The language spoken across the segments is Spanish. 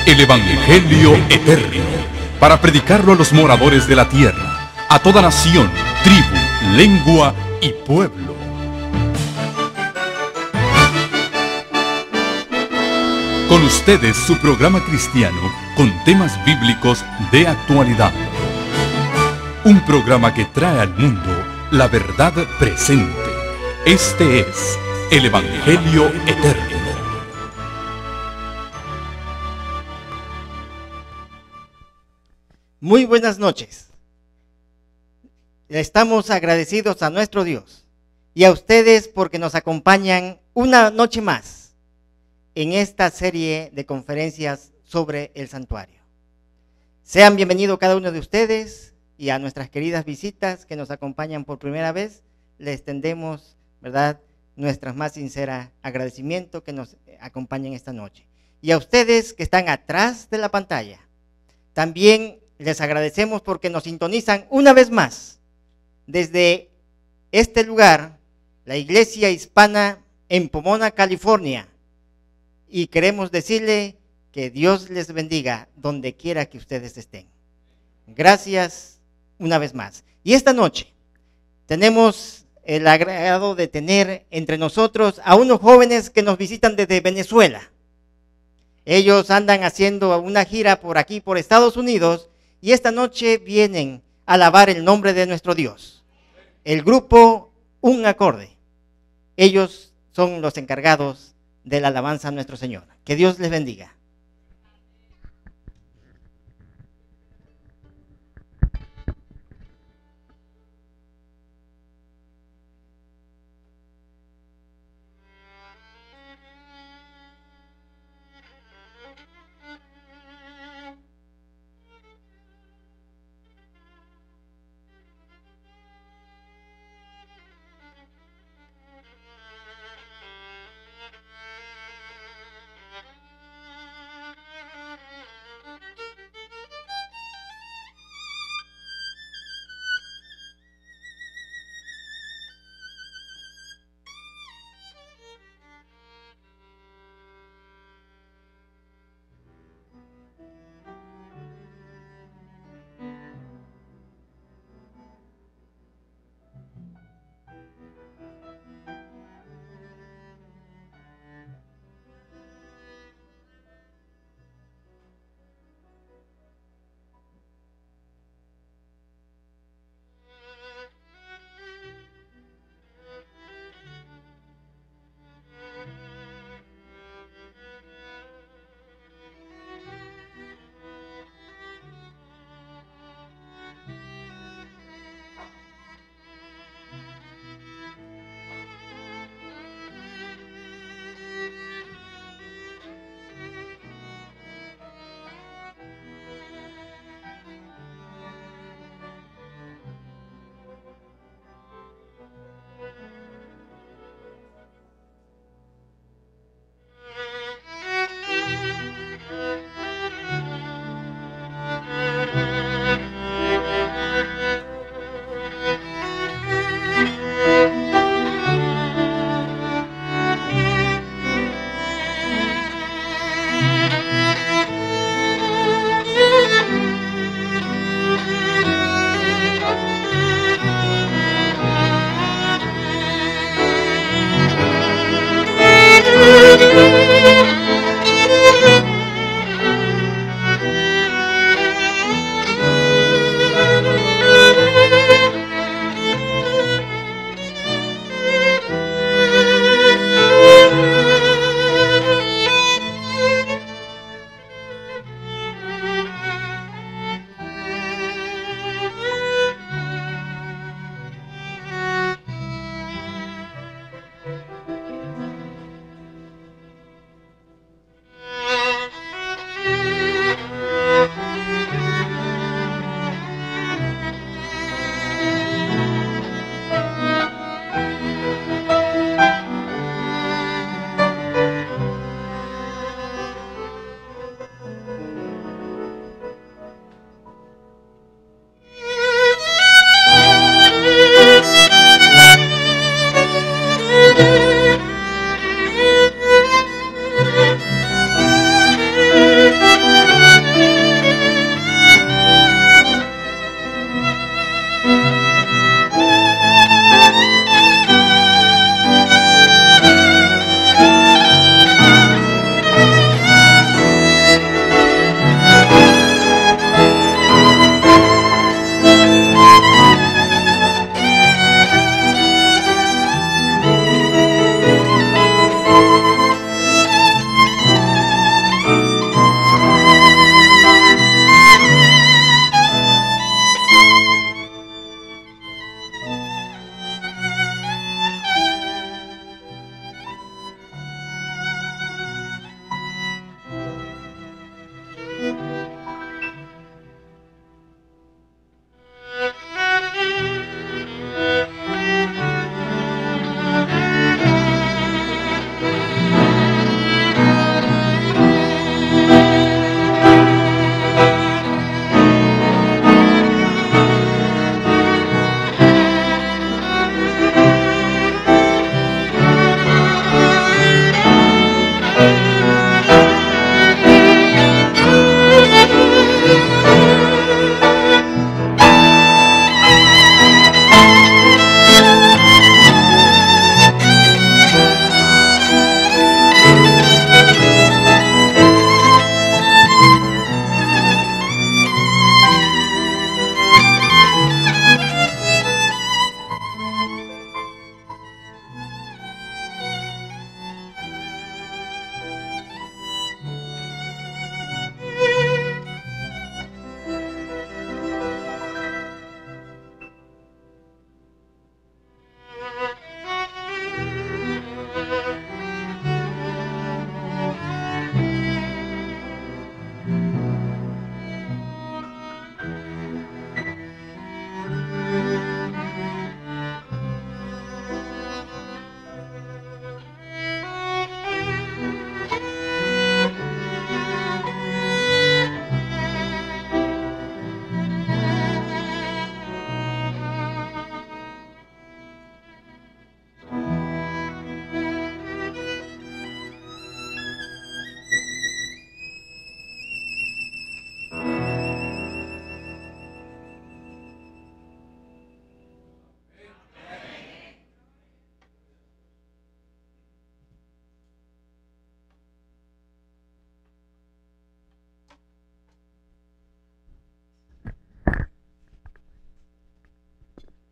el Evangelio eterno, para predicarlo a los moradores de la tierra, a toda nación, tribu, lengua y pueblo. Con ustedes su programa cristiano con temas bíblicos de actualidad. Un programa que trae al mundo la verdad presente. Este es el Evangelio eterno. Muy buenas noches. Estamos agradecidos a nuestro Dios y a ustedes porque nos acompañan una noche más en esta serie de conferencias sobre el santuario. Sean bienvenidos cada uno de ustedes y a nuestras queridas visitas que nos acompañan por primera vez. Les extendemos, ¿verdad?, nuestras más sinceras agradecimientos que nos acompañen esta noche. Y a ustedes que están atrás de la pantalla, también les agradecemos porque nos sintonizan una vez más desde este lugar, la Iglesia Hispana en Pomona, California. Y queremos decirle que Dios les bendiga donde quiera que ustedes estén. Gracias una vez más. Y esta noche tenemos el agrado de tener entre nosotros a unos jóvenes que nos visitan desde Venezuela. Ellos andan haciendo una gira por aquí, por Estados Unidos, y esta noche vienen a alabar el nombre de nuestro Dios. El grupo Un Acorde. Ellos son los encargados de la alabanza a nuestro Señor. Que Dios les bendiga.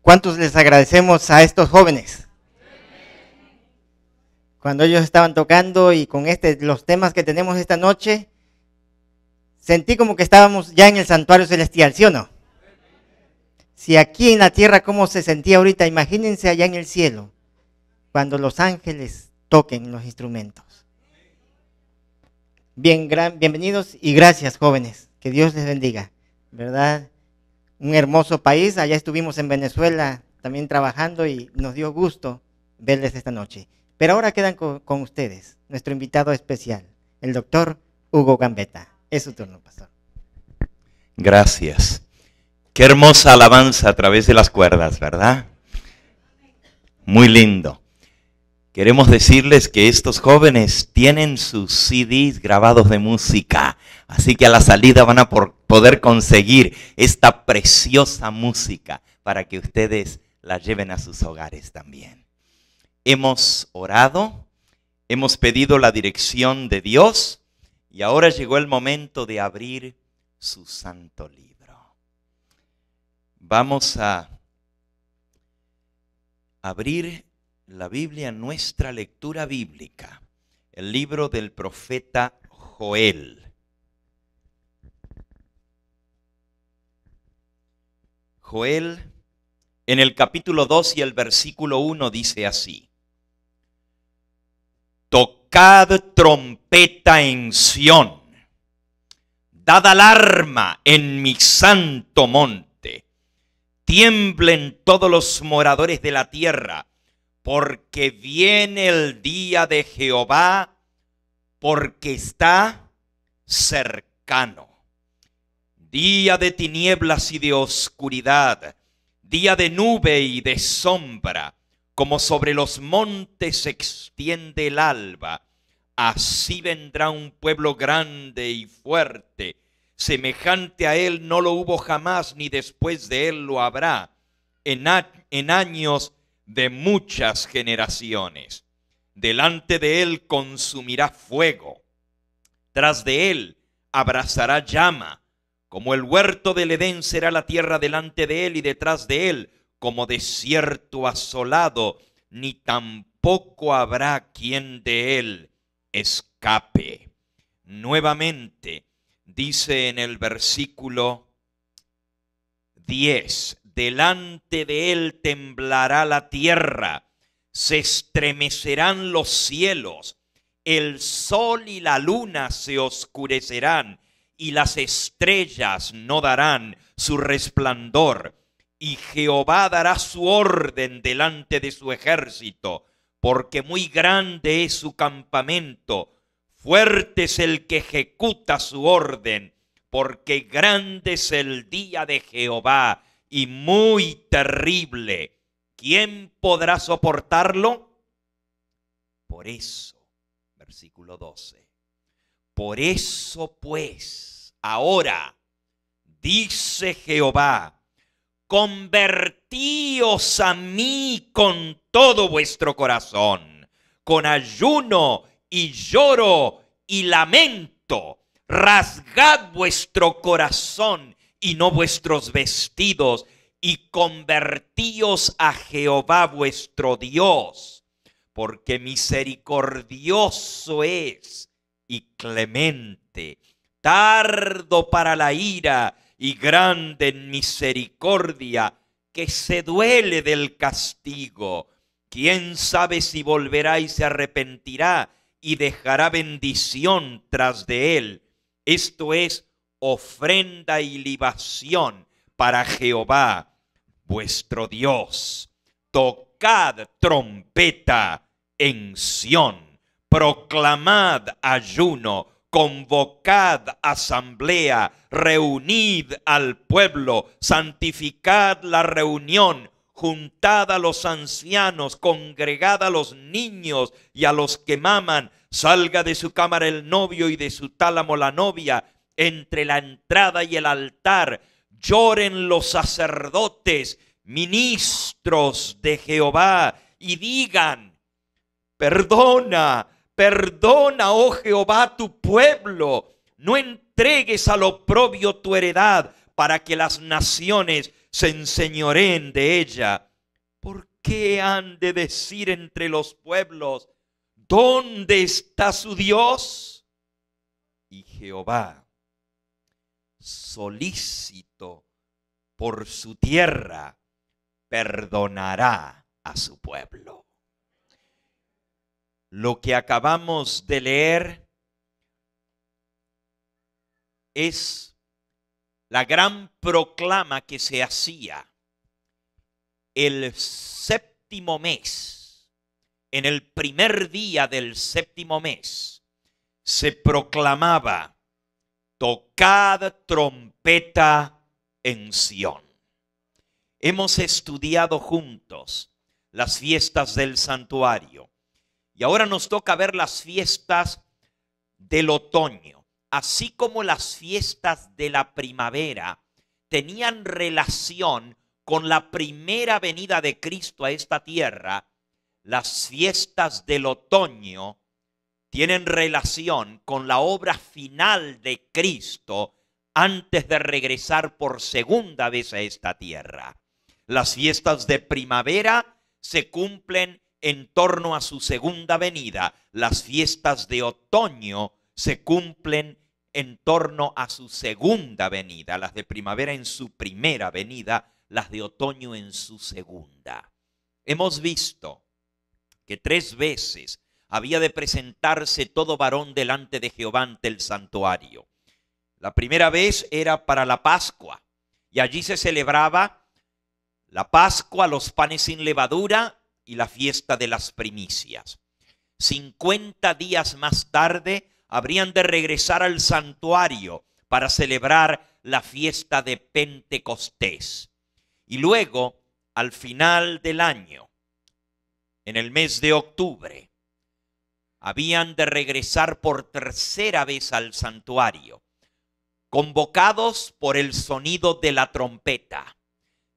¿Cuántos les agradecemos a estos jóvenes? Cuando ellos estaban tocando y con los temas que tenemos esta noche, sentí como que estábamos ya en el santuario celestial, ¿sí o no? Si aquí en la tierra cómo se sentía ahorita, imagínense allá en el cielo, cuando los ángeles toquen los instrumentos. Bienvenidos y gracias, jóvenes. Que Dios les bendiga, ¿verdad? Un hermoso país. Allá estuvimos en Venezuela también trabajando y nos dio gusto verles esta noche. Pero ahora quedan con ustedes, nuestro invitado especial, el doctor Hugo Gambetta. Es su turno, pastor. Gracias. Qué hermosa alabanza a través de las cuerdas, ¿verdad? Muy lindo. Queremos decirles que estos jóvenes tienen sus CDs grabados de música, así que a la salida van a poder conseguir esta preciosa música para que ustedes la lleven a sus hogares también. Hemos orado, hemos pedido la dirección de Dios y ahora llegó el momento de abrir su santo libro. Vamos a abrir la Biblia, nuestra lectura bíblica, el libro del profeta Joel. Joel, en el capítulo 2 y el versículo 1 dice así: Tocad trompeta en Sión, dad alarma en mi santo monte, tiemblen todos los moradores de la tierra, porque viene el día de Jehová, porque está cercano. Día de tinieblas y de oscuridad, día de nube y de sombra, como sobre los montes se extiende el alba, así vendrá un pueblo grande y fuerte, semejante a él no lo hubo jamás, ni después de él lo habrá, en años de muchas generaciones. Delante de él consumirá fuego, tras de él abrazará llama, como el huerto del Edén será la tierra delante de él, y detrás de él como desierto asolado, ni tampoco habrá quien de él escape. Nuevamente dice en el versículo 10, delante de él temblará la tierra, se estremecerán los cielos, el sol y la luna se oscurecerán, y las estrellas no darán su resplandor. Y Jehová dará su orden delante de su ejército, porque muy grande es su campamento, fuerte es el que ejecuta su orden, porque grande es el día de Jehová y muy terrible. ¿Quién podrá soportarlo? Por eso, versículo 12, por eso pues, ahora, dice Jehová, convertíos a mí con todo vuestro corazón, con ayuno y lloro y lamento. Rasgad vuestro corazón y no vuestros vestidos, y convertíos a Jehová vuestro Dios, porque misericordioso es y clemente, tardo para la ira y grande en misericordia, que se duele del castigo. ¿Quién sabe si volverá y se arrepentirá y dejará bendición tras de él? Esto es ofrenda y libación para Jehová vuestro Dios. Tocad trompeta en Sión, proclamad ayuno, convocad asamblea, reunid al pueblo, santificad la reunión, juntad a los ancianos, congregad a los niños y a los que maman, salga de su cámara el novio y de su tálamo la novia, entre la entrada y el altar, lloren los sacerdotes, ministros de Jehová, y digan, perdona, perdona, oh Jehová, tu pueblo, no entregues al oprobio tu heredad, para que las naciones se enseñoreen de ella. ¿Por qué han de decir entre los pueblos, ¿dónde está su Dios? Y Jehová, solícito por su tierra, perdonará a su pueblo. Lo que acabamos de leer es la gran proclama que se hacía el séptimo mes. En el primer día del séptimo mes se proclamaba: tocad trompeta en Sión. Hemos estudiado juntos las fiestas del santuario y ahora nos toca ver las fiestas del otoño. Así como las fiestas de la primavera tenían relación con la primera venida de Cristo a esta tierra, las fiestas del otoño tienen relación con la obra final de Cristo antes de regresar por segunda vez a esta tierra. Las fiestas de primavera se cumplen en torno a su segunda venida. Las fiestas de otoño se cumplen en torno a su segunda venida. Las de primavera en su primera venida, las de otoño en su segunda. Hemos visto que 3 veces había de presentarse todo varón delante de Jehová ante el santuario. La primera vez era para la Pascua y allí se celebraba la Pascua, los panes sin levadura y la fiesta de las primicias. 50 días más tarde habrían de regresar al santuario para celebrar la fiesta de Pentecostés. Y luego, al final del año, en el mes de octubre, habían de regresar por tercera vez al santuario, convocados por el sonido de la trompeta,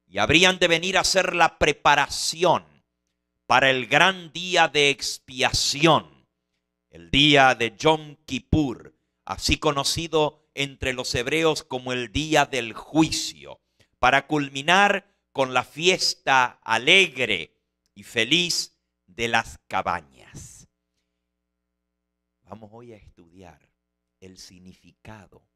y habrían de venir a hacer la preparación para el gran día de expiación, el día de Yom Kippur, así conocido entre los hebreos como el día del juicio, para culminar con la fiesta alegre y feliz de las cabañas. Vamos hoy a estudiar el significado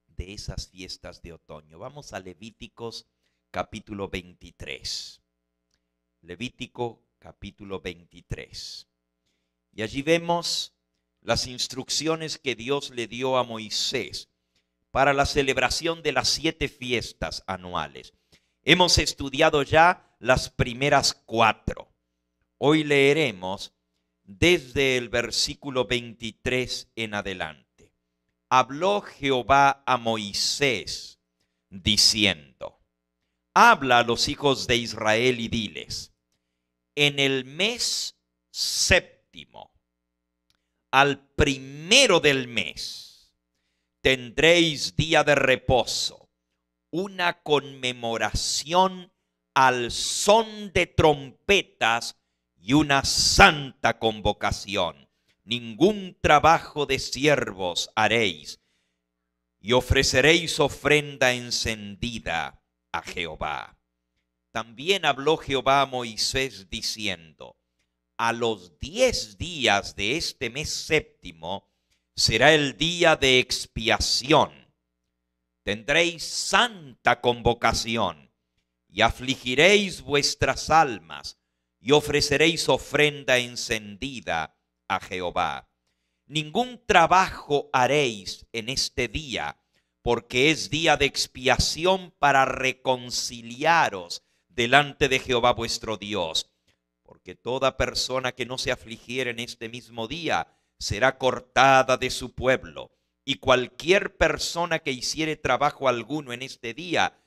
de esas fiestas de otoño. Vamos a Levíticos capítulo 23. Levítico capítulo 23. Y allí vemos las instrucciones que Dios le dio a Moisés para la celebración de las 7 fiestas anuales. Hemos estudiado ya las primeras 4. Hoy leeremos desde el versículo 23 en adelante. Habló Jehová a Moisés diciendo: habla a los hijos de Israel y diles: en el mes séptimo, al primero del mes, tendréis día de reposo, una conmemoración al son de trompetas y una santa convocación. Ningún trabajo de siervos haréis, y ofreceréis ofrenda encendida a Jehová. También habló Jehová a Moisés diciendo: a los 10 días de este mes séptimo será el día de expiación. Tendréis santa convocación y afligiréis vuestras almas y ofreceréis ofrenda encendida a Jehová. Ningún trabajo haréis en este día, porque es día de expiación para reconciliaros delante de Jehová vuestro Dios. Porque toda persona que no se afligiere en este mismo día será cortada de su pueblo. Y cualquier persona que hiciere trabajo alguno en este día,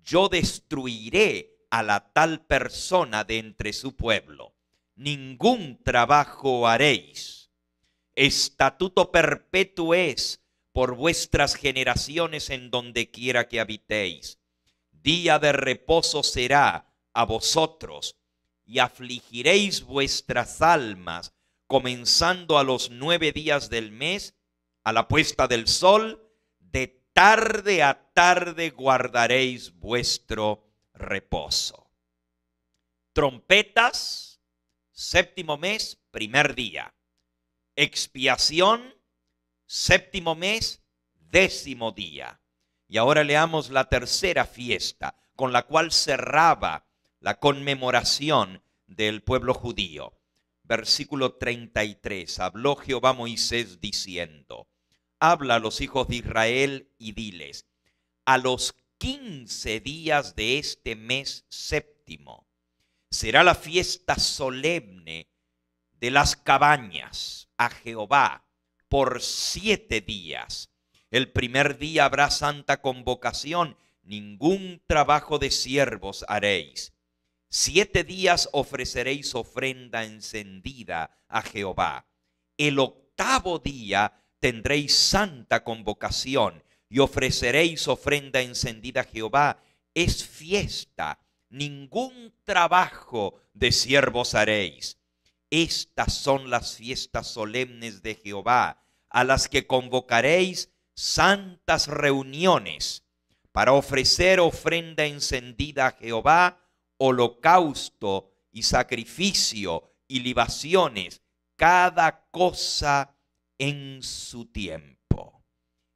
yo destruiré a la tal persona de entre su pueblo. Ningún trabajo haréis. Estatuto perpetuo es por vuestras generaciones en donde quiera que habitéis. Día de reposo será a vosotros, y afligiréis vuestras almas, comenzando a los 9 días del mes, a la puesta del sol, de tarde a tarde guardaréis vuestro reposo. Trompetas, séptimo mes, primer día. Expiación, séptimo mes, décimo día. Y ahora leamos la tercera fiesta, con la cual cerraba la conmemoración del pueblo judío. Versículo 33. Habló Jehová a Moisés diciendo: habla a los hijos de Israel y diles: a los 15 días de este mes séptimo será la fiesta solemne de las cabañas a Jehová por 7 días. El primer día habrá santa convocación, ningún trabajo de siervos haréis. 7 días ofreceréis ofrenda encendida a Jehová. El octavo día tendréis santa convocación y ofreceréis ofrenda encendida a Jehová. Es fiesta, ningún trabajo de siervos haréis. Estas son las fiestas solemnes de Jehová, a las que convocaréis santas reuniones, para ofrecer ofrenda encendida a Jehová, holocausto y sacrificio y libaciones, cada cosa en su tiempo.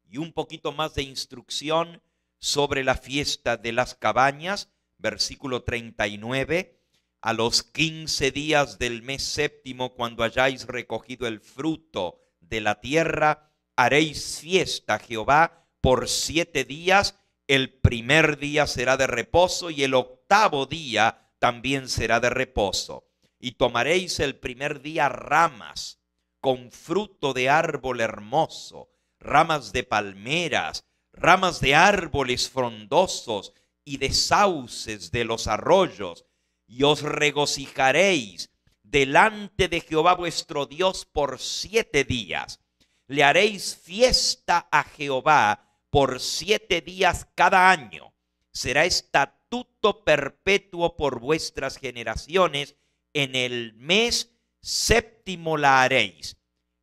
Y un poquito más de instrucción sobre la fiesta de las cabañas, versículo 39. A los 15 días del mes séptimo, cuando hayáis recogido el fruto de la tierra, haréis fiesta a Jehová por 7 días. El primer día será de reposo y el octavo día también será de reposo. Y tomaréis el primer día ramas con fruto de árbol hermoso, ramas de palmeras, ramas de árboles frondosos y de sauces de los arroyos, y os regocijaréis delante de Jehová vuestro Dios por 7 días. Le haréis fiesta a Jehová por 7 días cada año. Será estatuto perpetuo por vuestras generaciones. En el mes séptimo la haréis.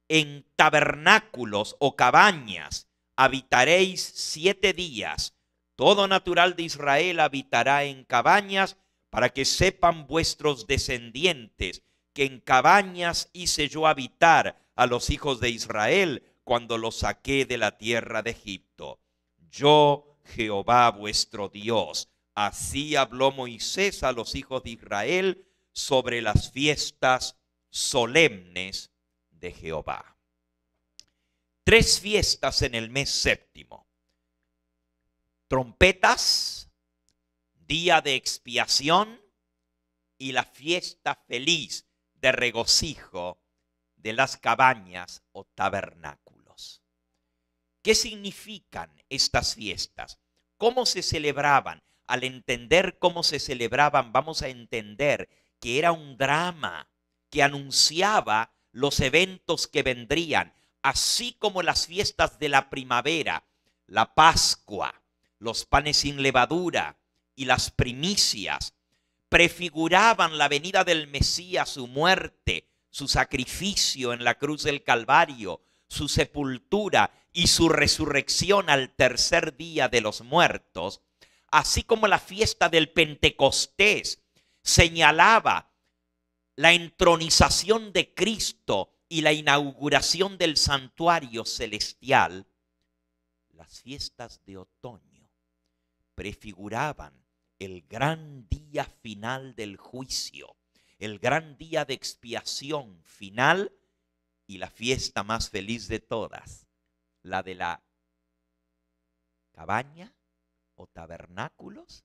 En tabernáculos o cabañas habitaréis 7 días. Todo natural de Israel habitará en cabañas, para que sepan vuestros descendientes que en cabañas hice yo habitar a los hijos de Israel cuando los saqué de la tierra de Egipto. Yo, Jehová vuestro Dios. Así habló Moisés a los hijos de Israel sobre las fiestas solemnes de Jehová. 3 fiestas en el mes séptimo. Trompetas, día de expiación y la fiesta feliz de regocijo de las cabañas o tabernáculos. ¿Qué significan estas fiestas? ¿Cómo se celebraban? Al entender cómo se celebraban, vamos a entender que era un drama que anunciaba los eventos que vendrían, así como las fiestas de la primavera, la Pascua, los panes sin levadura y las primicias prefiguraban la venida del Mesías, su muerte, su sacrificio en la cruz del Calvario, su sepultura y su resurrección al tercer día de los muertos, así como la fiesta del Pentecostés señalaba la entronización de Cristo y la inauguración del santuario celestial. Las fiestas de otoño prefiguraban el gran día final del juicio, el gran día de expiación final y la fiesta más feliz de todas, la de la cabaña o tabernáculos,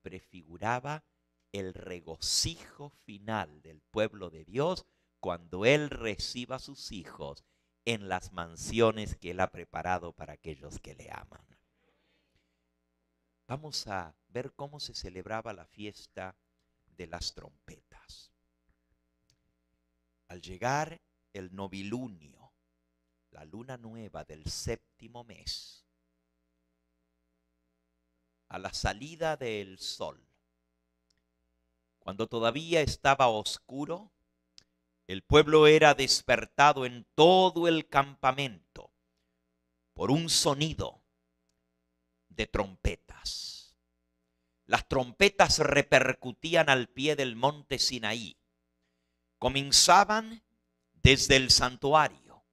prefiguraba el regocijo final del pueblo de Dios cuando Él reciba a sus hijos en las mansiones que Él ha preparado para aquellos que le aman. Vamos a ver cómo se celebraba la fiesta de las trompetas. Al llegar el novilunio, la luna nueva del séptimo mes, a la salida del sol, cuando todavía estaba oscuro, el pueblo era despertado en todo el campamento por un sonido de trompetas. las trompetas repercutían al pie del monte Sinaí. Comenzaban desde el santuario.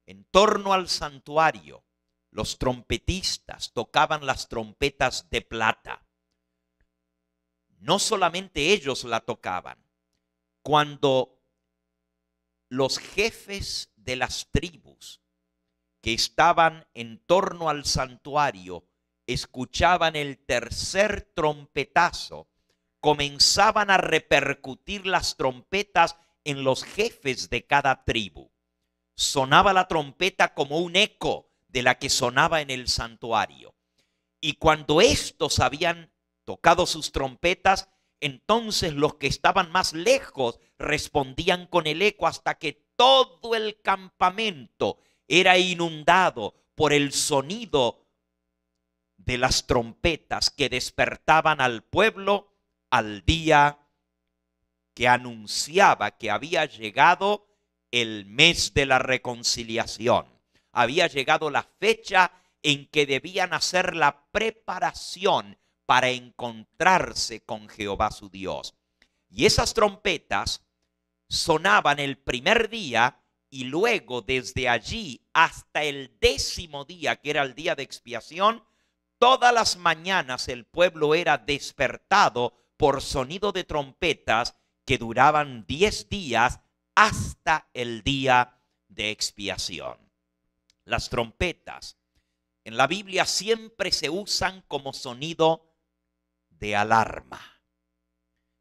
En torno al santuario, los trompetistas tocaban las trompetas de plata. No solamente ellos la tocaban. Cuando los jefes de las tribus que estaban en torno al santuario escuchaban el tercer trompetazo, comenzaban a repercutir las trompetas en los jefes de cada tribu. Sonaba la trompeta como un eco de la que sonaba en el santuario. Y cuando estos habían tocado sus trompetas, entonces los que estaban más lejos respondían con el eco hasta que todo el campamento era inundado por el sonido de las trompetas que despertaban al pueblo al día que anunciaba que había llegado el mes de la reconciliación. Había llegado la fecha en que debían hacer la preparación para encontrarse con Jehová su Dios. Y esas trompetas sonaban el primer día y luego desde allí hasta el 10º día, que era el día de expiación, todas las mañanas el pueblo era despertado por sonido de trompetas que duraban 10 días hasta el día de expiación. Las trompetas en la Biblia siempre se usan como sonido de alarma.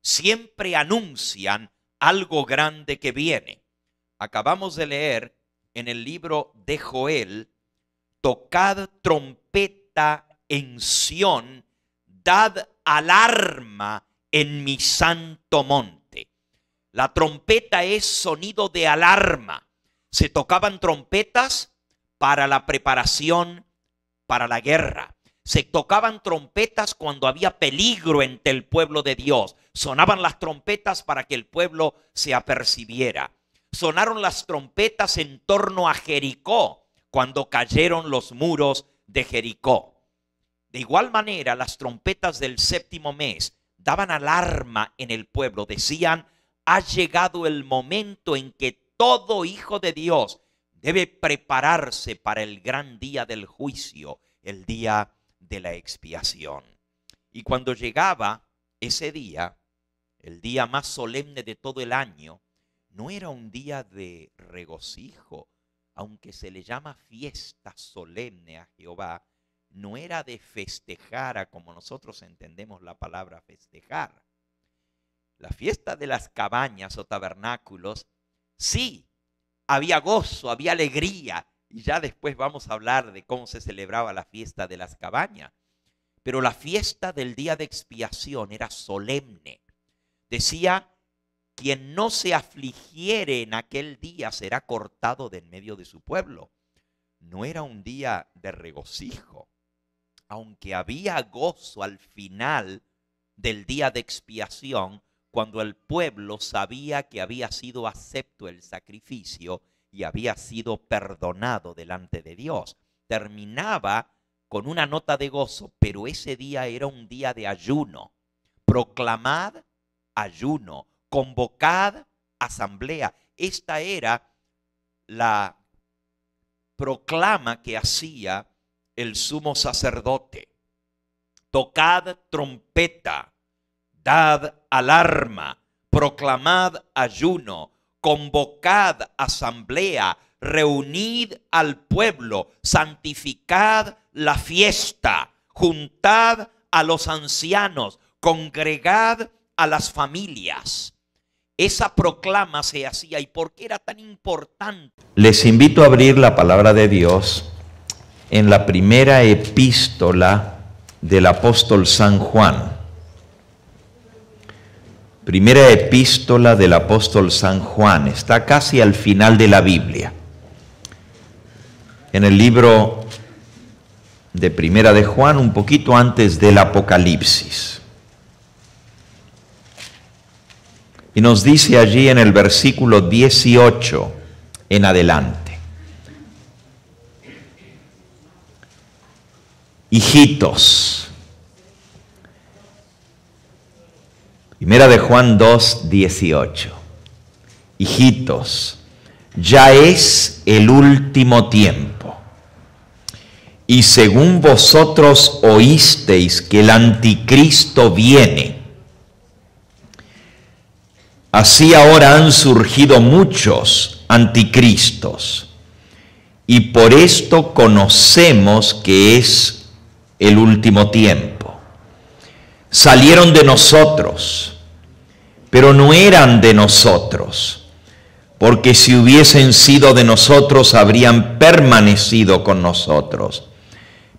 Siempre anuncian algo grande que viene. Acabamos de leer en el libro de Joel: tocad trompeta en Sión, dad alarma en mi santo monte. La trompeta es sonido de alarma. Se tocaban trompetas para la preparación para la guerra. Se tocaban trompetas cuando había peligro entre el pueblo de Dios. Sonaban las trompetas para que el pueblo se apercibiera. Sonaron las trompetas en torno a Jericó cuando cayeron los muros de Jericó. De igual manera, las trompetas del 7º mes daban alarma en el pueblo. Decían: ha llegado el momento en que todo hijo de Dios debe prepararse para el gran día del juicio, el día de la expiación. Y cuando llegaba ese día, el día más solemne de todo el año, no era un día de regocijo, aunque se le llama fiesta solemne a Jehová, no era de festejar como nosotros entendemos la palabra festejar. La fiesta de las cabañas o tabernáculos, sí, había gozo, había alegría, y ya después vamos a hablar de cómo se celebraba la fiesta de las cabañas. Pero la fiesta del día de expiación era solemne. Decía: quien no se afligiere en aquel día será cortado de en medio de su pueblo. No era un día de regocijo, aunque había gozo al final del día de expiación, cuando el pueblo sabía que había sido acepto el sacrificio y había sido perdonado delante de Dios. Terminaba con una nota de gozo, pero ese día era un día de ayuno. Proclamad ayuno, convocad asamblea. Esta era la proclama que hacía el sumo sacerdote. Tocad trompeta, dad alarma, proclamad ayuno, convocad asamblea, reunid al pueblo, santificad la fiesta, juntad a los ancianos, congregad a las familias. Esa proclama se hacía. ¿Y por qué era tan importante? Les invito a abrir la palabra de Dios en la primera epístola del apóstol San Juan. Primera epístola del apóstol San Juan, está casi al final de la Biblia. En el libro de Primera de Juan, un poquito antes del Apocalipsis. Y nos dice allí en el versículo 18 en adelante: hijitos, Primera de Juan 2:18. Hijitos, ya es el último tiempo. Y según vosotros oísteis que el anticristo viene, así ahora han surgido muchos anticristos. Y por esto conocemos que es el último tiempo. Salieron de nosotros, pero no eran de nosotros, porque si hubiesen sido de nosotros habrían permanecido con nosotros.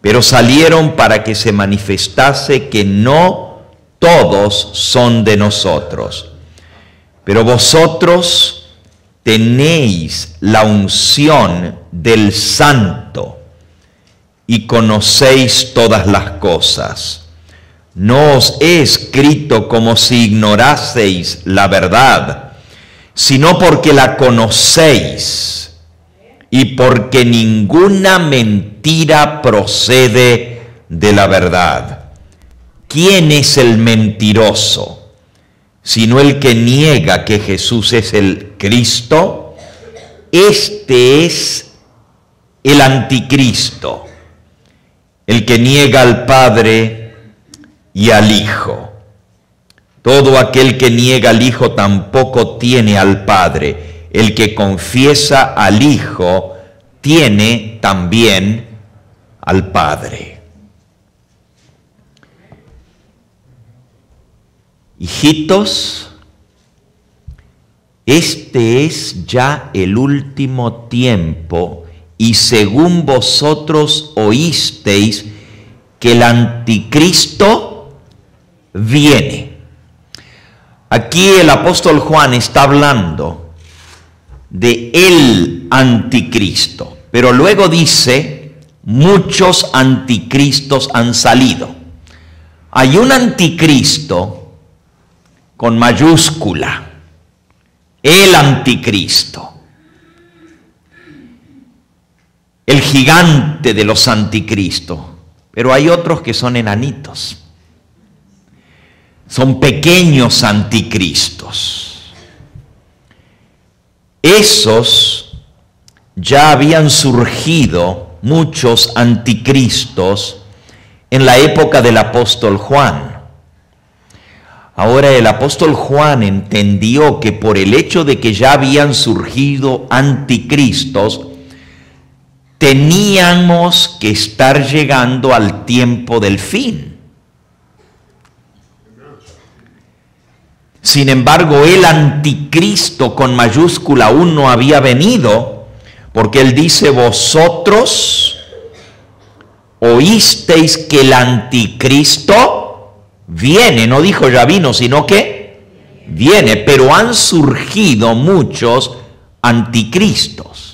Pero salieron para que se manifestase que no todos son de nosotros. Pero vosotros tenéis la unción del Santo y conocéis todas las cosas. No os he escrito como si ignoraseis la verdad, sino porque la conocéis y porque ninguna mentira procede de la verdad. ¿Quién es el mentiroso? Sino el que niega que Jesús es el Cristo. Este es el anticristo, el que niega al Padre y al Hijo. Todo aquel que niega al Hijo tampoco tiene al Padre. El que confiesa al Hijo tiene también al Padre. Hijitos, este es ya el último tiempo, y según vosotros oísteis que el anticristo viene. Aquí el apóstol Juan está hablando de el anticristo, pero luego dice, muchos anticristos han salido. Hay un anticristo con mayúscula, el anticristo, el gigante de los anticristos, pero hay otros que son enanitos, son pequeños anticristos. Esos ya habían surgido muchos anticristos en la época del apóstol Juan. Ahora el apóstol Juan entendió que por el hecho de que ya habían surgido anticristos, teníamos que estar llegando al tiempo del fin. Sin embargo, el anticristo con mayúscula aún no había venido, porque él dice, vosotros oísteis que el anticristo viene. No dijo ya vino, sino que viene, pero han surgido muchos anticristos.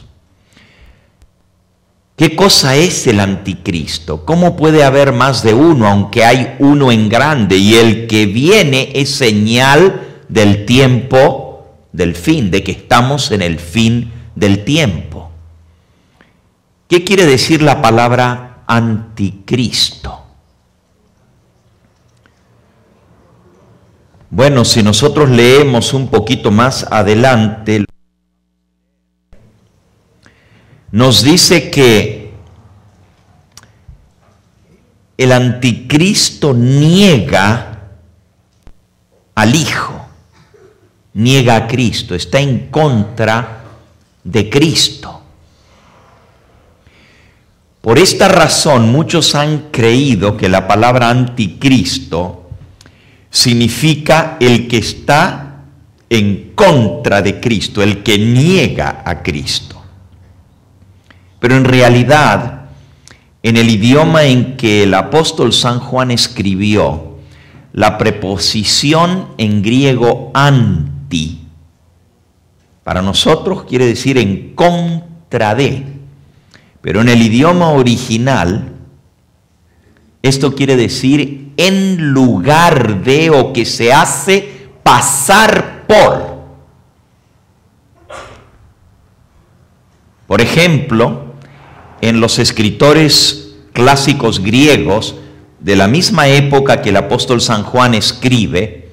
¿Qué cosa es el anticristo? ¿Cómo puede haber más de uno, aunque hay uno en grande? Y el que viene es señal del tiempo del fin, de que estamos en el fin del tiempo. ¿Qué quiere decir la palabra anticristo? Bueno, si nosotros leemos un poquito más adelante, nos dice que el anticristo niega al Hijo, niega a Cristo, está en contra de Cristo. Por esta razón, muchos han creído que la palabra anticristo significa el que está en contra de Cristo, el que niega a Cristo. Pero en realidad, en el idioma en que el apóstol San Juan escribió, la preposición en griego anti, para nosotros quiere decir en contra de, pero en el idioma original, esto quiere decir en lugar de, o que se hace pasar por. Por ejemplo, en los escritores clásicos griegos de la misma época que el apóstol San Juan escribe,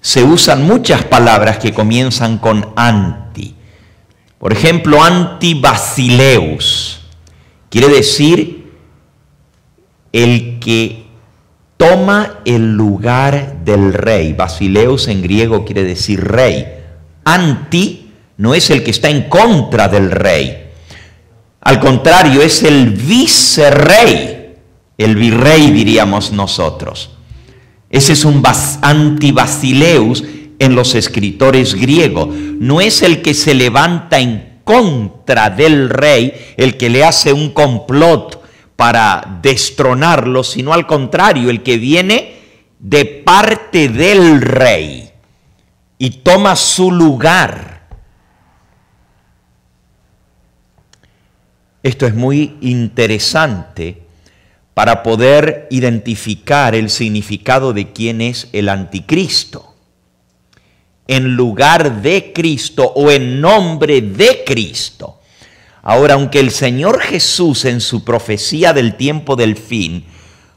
se usan muchas palabras que comienzan con anti. Por ejemplo, antibasileus quiere decir el que toma el lugar del rey. Basileus en griego quiere decir rey. Anti no es el que está en contra del rey. Al contrario, es el vicerrey, el virrey diríamos nosotros. Ese es un antibasileus en los escritores griegos. No es el que se levanta en contra del rey, el que le hace un complot para destronarlo, sino al contrario, el que viene de parte del rey y toma su lugar. Esto es muy interesante para poder identificar el significado de quién es el anticristo. En lugar de Cristo o en nombre de Cristo. Ahora, aunque el Señor Jesús en su profecía del tiempo del fin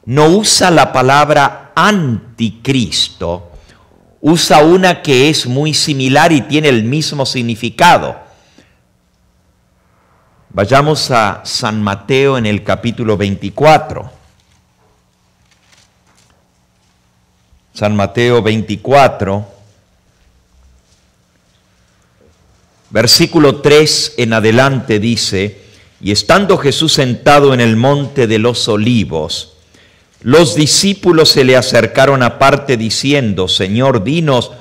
no usa la palabra anticristo, usa una que es muy similar y tiene el mismo significado. Vayamos a San Mateo en el capítulo 24. San Mateo 24, versículo 3 en adelante dice: y estando Jesús sentado en el monte de los olivos, los discípulos se le acercaron aparte diciendo: Señor, dinos,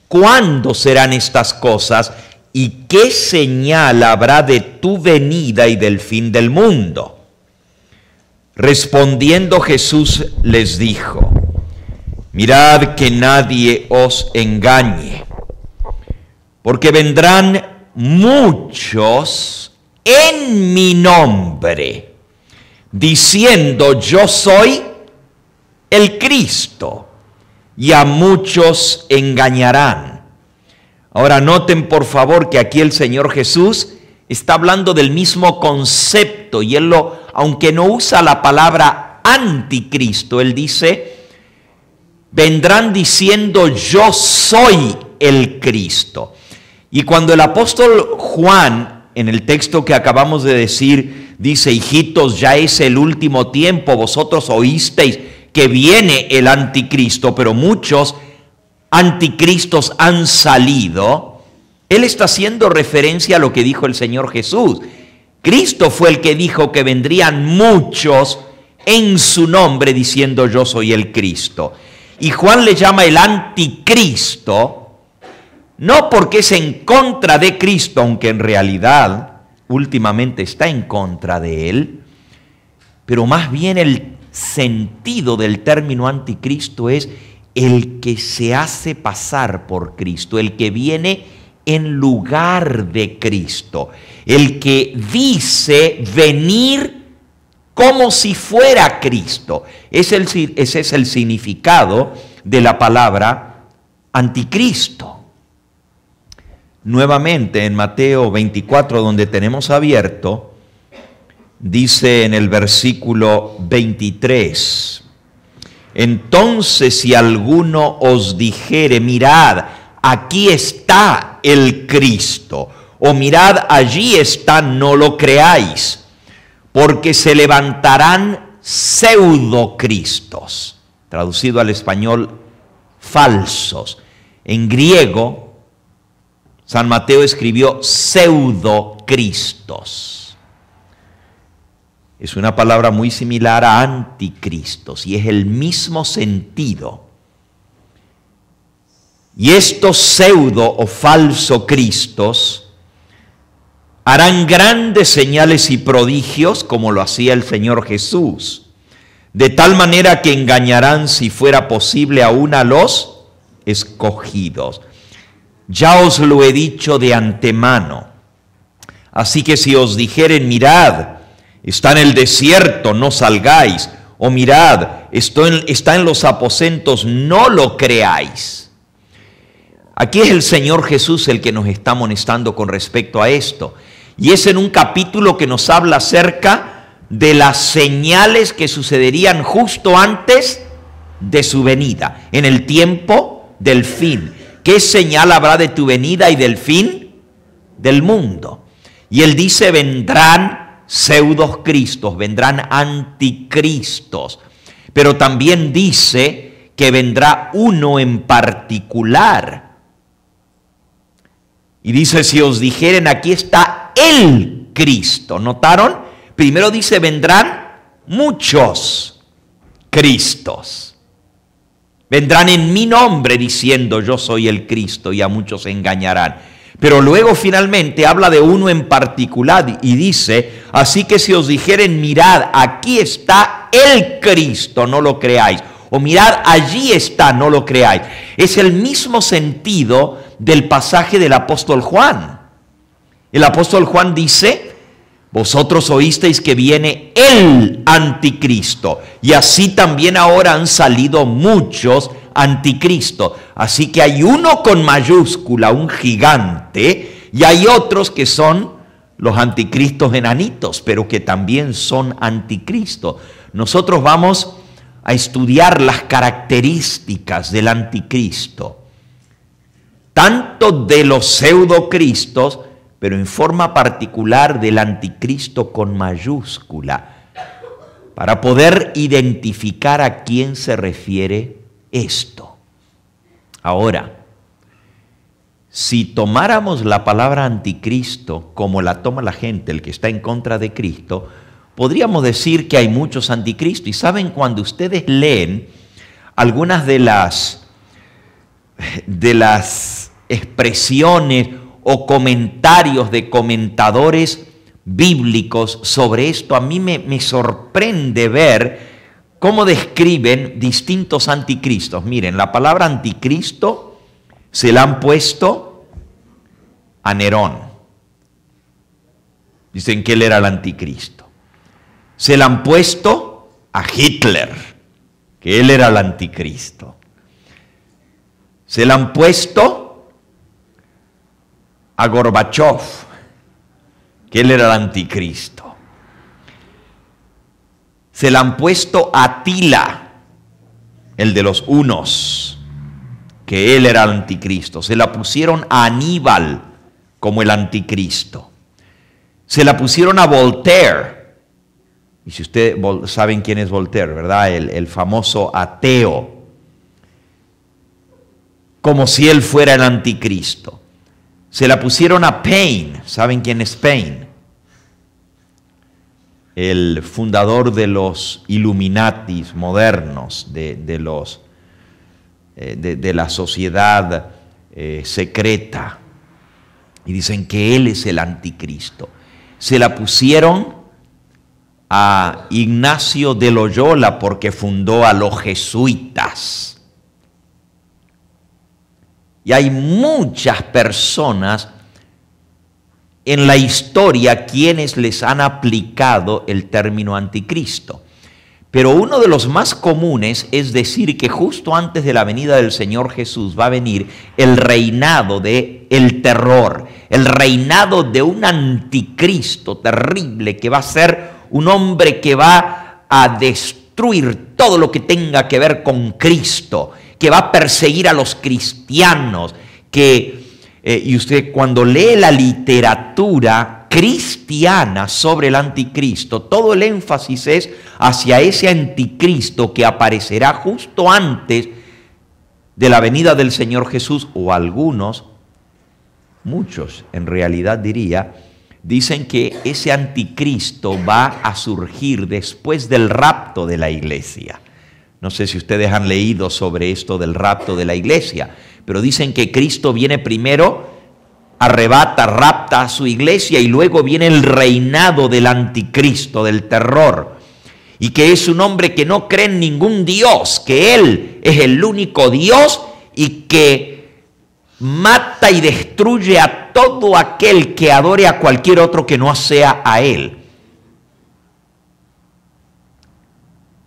¿cuándo serán estas cosas? ¿Y qué señal habrá de tu venida y del fin del mundo? Respondiendo Jesús les dijo: mirad que nadie os engañe, porque vendrán muchos en mi nombre, diciendo yo soy el Cristo, y a muchos engañarán. Ahora noten por favor que aquí el Señor Jesús está hablando del mismo concepto, y él aunque no usa la palabra anticristo, él dice: vendrán diciendo yo soy el Cristo. Y cuando el apóstol Juan, en el texto que acabamos de decir, dice: hijitos, ya es el último tiempo, vosotros oísteis que viene el anticristo, pero muchos anticristos han salido, él está haciendo referencia a lo que dijo el Señor Jesús. Cristo fue el que dijo que vendrían muchos en su nombre diciendo yo soy el Cristo. Y Juan le llama el anticristo, no porque es en contra de Cristo, aunque en realidad últimamente está en contra de él, pero más bien el sentido del término anticristo es el que se hace pasar por Cristo, el que viene en lugar de Cristo, el que dice venir como si fuera Cristo. Ese es el significado de la palabra anticristo. Nuevamente en Mateo 24, donde tenemos abierto, dice en el versículo 23: entonces si alguno os dijere, mirad, aquí está el Cristo, o mirad, allí está, no lo creáis, porque se levantarán pseudocristos, traducido al español, falsos. En griego, San Mateo escribió pseudocristos. Es una palabra muy similar a anticristos y es el mismo sentido. Y estos pseudo o falso cristos harán grandes señales y prodigios como lo hacía el Señor Jesús, de tal manera que engañarán, si fuera posible, aún a los escogidos. Ya os lo he dicho de antemano. Así que si os dijeren, mirad, está en el desierto, no salgáis, o mirad, está en los aposentos, no lo creáis. Aquí es el Señor Jesús el que nos está amonestando con respecto a esto. Y es en un capítulo que nos habla acerca de las señales que sucederían justo antes de su venida, en el tiempo del fin. ¿qué señal habrá de tu venida y del fin del mundo? Y él dice, vendrán pseudos cristos, vendrán anticristos. Pero también dice que vendrá uno en particular. Y dice, si os dijeren, aquí está el Cristo. ¿Notaron? Primero dice, vendrán muchos Cristos. Vendrán en mi nombre diciendo, yo soy el Cristo, y a muchos engañarán. Pero luego finalmente habla de uno en particular y dice, así que si os dijeren, mirad, aquí está el Cristo, no lo creáis. O mirad, allí está, no lo creáis. Es el mismo sentido del pasaje del apóstol Juan. El apóstol Juan dice, vosotros oísteis que viene el anticristo, y así también ahora han salido muchos anticristo. Así que hay uno con mayúscula, un gigante, y hay otros que son los anticristos enanitos, pero que también son anticristo. Nosotros vamos a estudiar las características del anticristo, tanto de los pseudocristos, pero en forma particular del anticristo con mayúscula, para poder identificar a quién se refiere esto. Ahora, si tomáramos la palabra anticristo como la toma la gente, el que está en contra de Cristo, podríamos decir que hay muchos anticristos. Y saben, cuando ustedes leen algunas de las expresiones o comentarios de comentadores bíblicos sobre esto, a mí me sorprende ver cómo describen distintos anticristos. Miren, la palabra anticristo se la han puesto a Nerón. Dicen que él era el anticristo. Se la han puesto a Hitler, que él era el anticristo. Se la han puesto a Gorbachev, que él era el anticristo. Se la han puesto a Atila, el de los hunos, que él era el anticristo. Se la pusieron a Aníbal como el anticristo. Se la pusieron a Voltaire. Y si ustedes saben quién es Voltaire, ¿verdad? El famoso ateo. Como si él fuera el anticristo. Se la pusieron a Paine. ¿Saben quién es Paine? El fundador de los Illuminatis modernos, de la sociedad secreta. Y dicen que él es el anticristo. Se la pusieron a Ignacio de Loyola porque fundó a los jesuitas. Y hay muchas personas en la historia quienes les han aplicado el término anticristo. Pero uno de los más comunes es decir que justo antes de la venida del Señor Jesús va a venir el reinado del terror, el reinado de un anticristo terrible que va a ser un hombre que va a destruir todo lo que tenga que ver con Cristo, que va a perseguir a los cristianos, y usted cuando lee la literatura cristiana sobre el anticristo, todo el énfasis es hacia ese anticristo que aparecerá justo antes de la venida del Señor Jesús, o algunos, muchos en realidad diría, dicen que ese anticristo va a surgir después del rapto de la iglesia. No sé si ustedes han leído sobre esto del rapto de la iglesia, pero dicen que Cristo viene primero, arrebata, rapta a su iglesia y luego viene el reinado del anticristo, del terror. Y que es un hombre que no cree en ningún Dios, que Él es el único Dios y que mata y destruye a todo aquel que adore a cualquier otro que no sea a Él.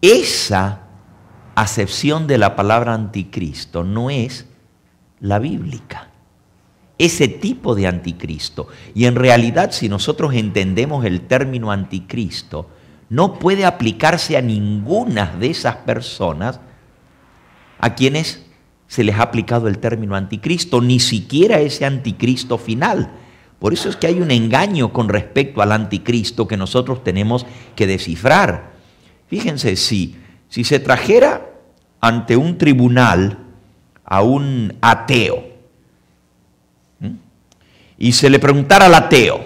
Esa acepción de la palabra anticristo no es la bíblica. Ese tipo de anticristo. Y en realidad, si nosotros entendemos el término anticristo, no puede aplicarse a ninguna de esas personas a quienes se les ha aplicado el término anticristo, ni siquiera ese anticristo final. Por eso es que hay un engaño con respecto al anticristo que nosotros tenemos que descifrar. Fíjense, si se trajera ante un tribunal a un ateo y se le preguntara al ateo,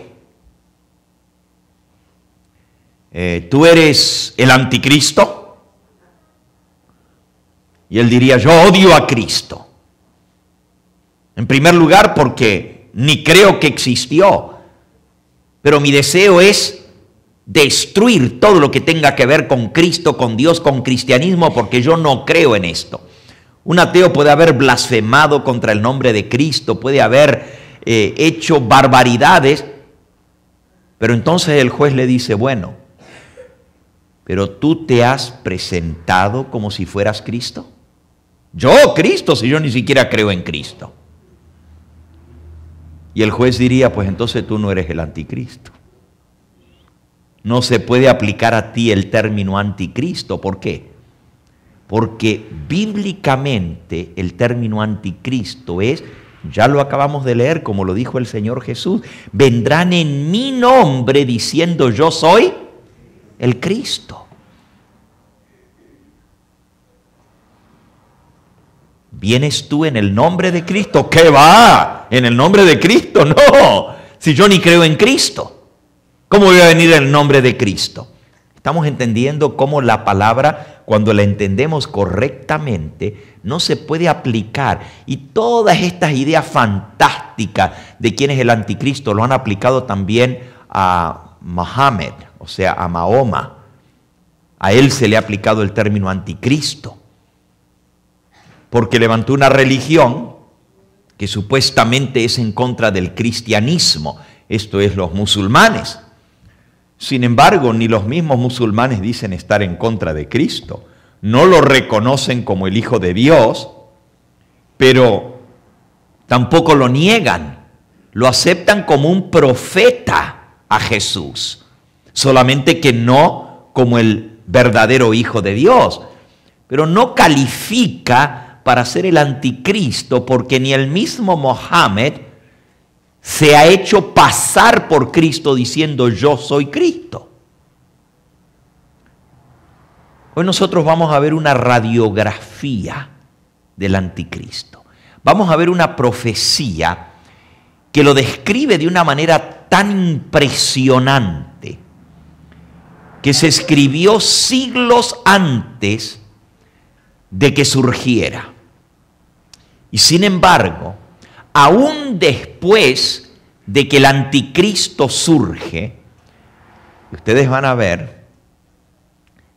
¿tú eres el anticristo? Y él diría, yo odio a Cristo. En primer lugar, porque ni creo que existió, pero mi deseo es destruir todo lo que tenga que ver con Cristo, con Dios, con cristianismo, porque yo no creo en esto. Un ateo puede haber blasfemado contra el nombre de Cristo, puede haber hecho barbaridades, pero entonces el juez le dice, bueno, pero tú te has presentado como si fueras Cristo. Yo, Cristo, si yo ni siquiera creo en Cristo. Y el juez diría, pues entonces tú no eres el anticristo. No se puede aplicar a ti el término anticristo. ¿Por qué? Porque bíblicamente el término anticristo es, ya lo acabamos de leer como lo dijo el Señor Jesús, vendrán en mi nombre diciendo yo soy el Cristo. ¿Vienes tú en el nombre de Cristo? ¿Qué va? ¿En el nombre de Cristo? No, si yo ni creo en Cristo. ¿Cómo voy a venir en el nombre de Cristo? Estamos entendiendo cómo la palabra, cuando la entendemos correctamente, no se puede aplicar. Y todas estas ideas fantásticas de quién es el anticristo lo han aplicado también a Mohammed, o sea, a Mahoma. A él se le ha aplicado el término anticristo, porque levantó una religión que supuestamente es en contra del cristianismo, esto es, los musulmanes. Sin embargo, ni los mismos musulmanes dicen estar en contra de Cristo. No lo reconocen como el Hijo de Dios, pero tampoco lo niegan. Lo aceptan como un profeta a Jesús, solamente que no como el verdadero Hijo de Dios. Pero no califica para ser el anticristo, porque ni el mismo Mohammed se ha hecho pasar por Cristo diciendo yo soy Cristo. Hoy nosotros vamos a ver una radiografía del anticristo. Vamos a ver una profecía que lo describe de una manera tan impresionante que se escribió siglos antes de que surgiera. Y sin embargo, aún después de que el anticristo surge, ustedes van a ver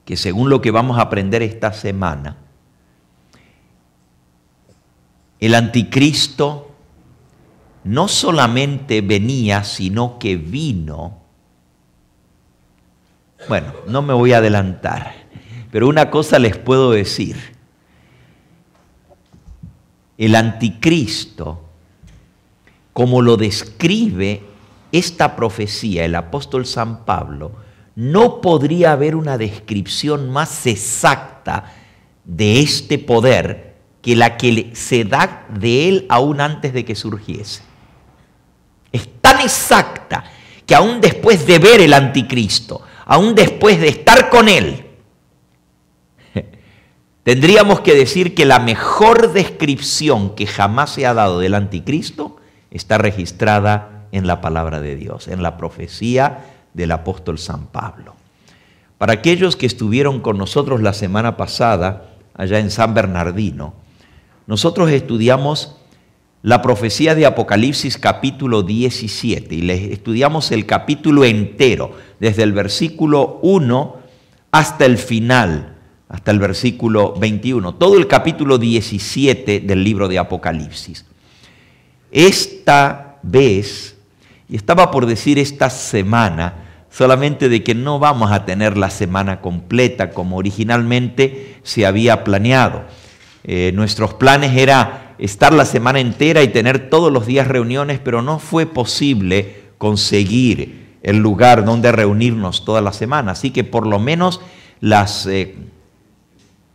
que según lo que vamos a aprender esta semana, el anticristo no solamente venía, sino que vino. Bueno, no me voy a adelantar, pero una cosa les puedo decir. El anticristo, como lo describe esta profecía el apóstol San Pablo, no podría haber una descripción más exacta de este poder que la que se da de él aún antes de que surgiese. Es tan exacta que aún después de ver el anticristo, aún después de estar con él, tendríamos que decir que la mejor descripción que jamás se ha dado del anticristo está registrada en la palabra de Dios, en la profecía del apóstol San Pablo. Para aquellos que estuvieron con nosotros la semana pasada, allá en San Bernardino, nosotros estudiamos la profecía de Apocalipsis capítulo 17 y les estudiamos el capítulo entero, desde el versículo 1 hasta el final, hasta el versículo 21, todo el capítulo 17 del libro de Apocalipsis. Esta vez, y estaba por decir esta semana, solamente de que no vamos a tener la semana completa como originalmente se había planeado. Nuestros planes era estar la semana entera y tener todos los días reuniones, pero no fue posible conseguir el lugar donde reunirnos toda la semana. Así que por lo menos las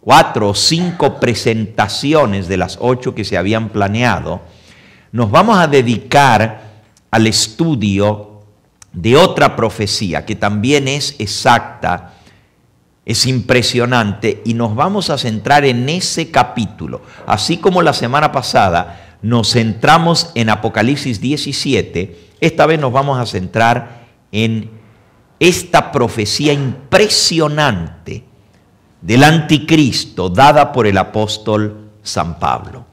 4 o 5 presentaciones de las 8 que se habían planeado, nos vamos a dedicar al estudio de otra profecía que también es exacta, es impresionante, y nos vamos a centrar en ese capítulo. Así como la semana pasada nos centramos en Apocalipsis 17, esta vez nos vamos a centrar en esta profecía impresionante del anticristo dada por el apóstol San Pablo.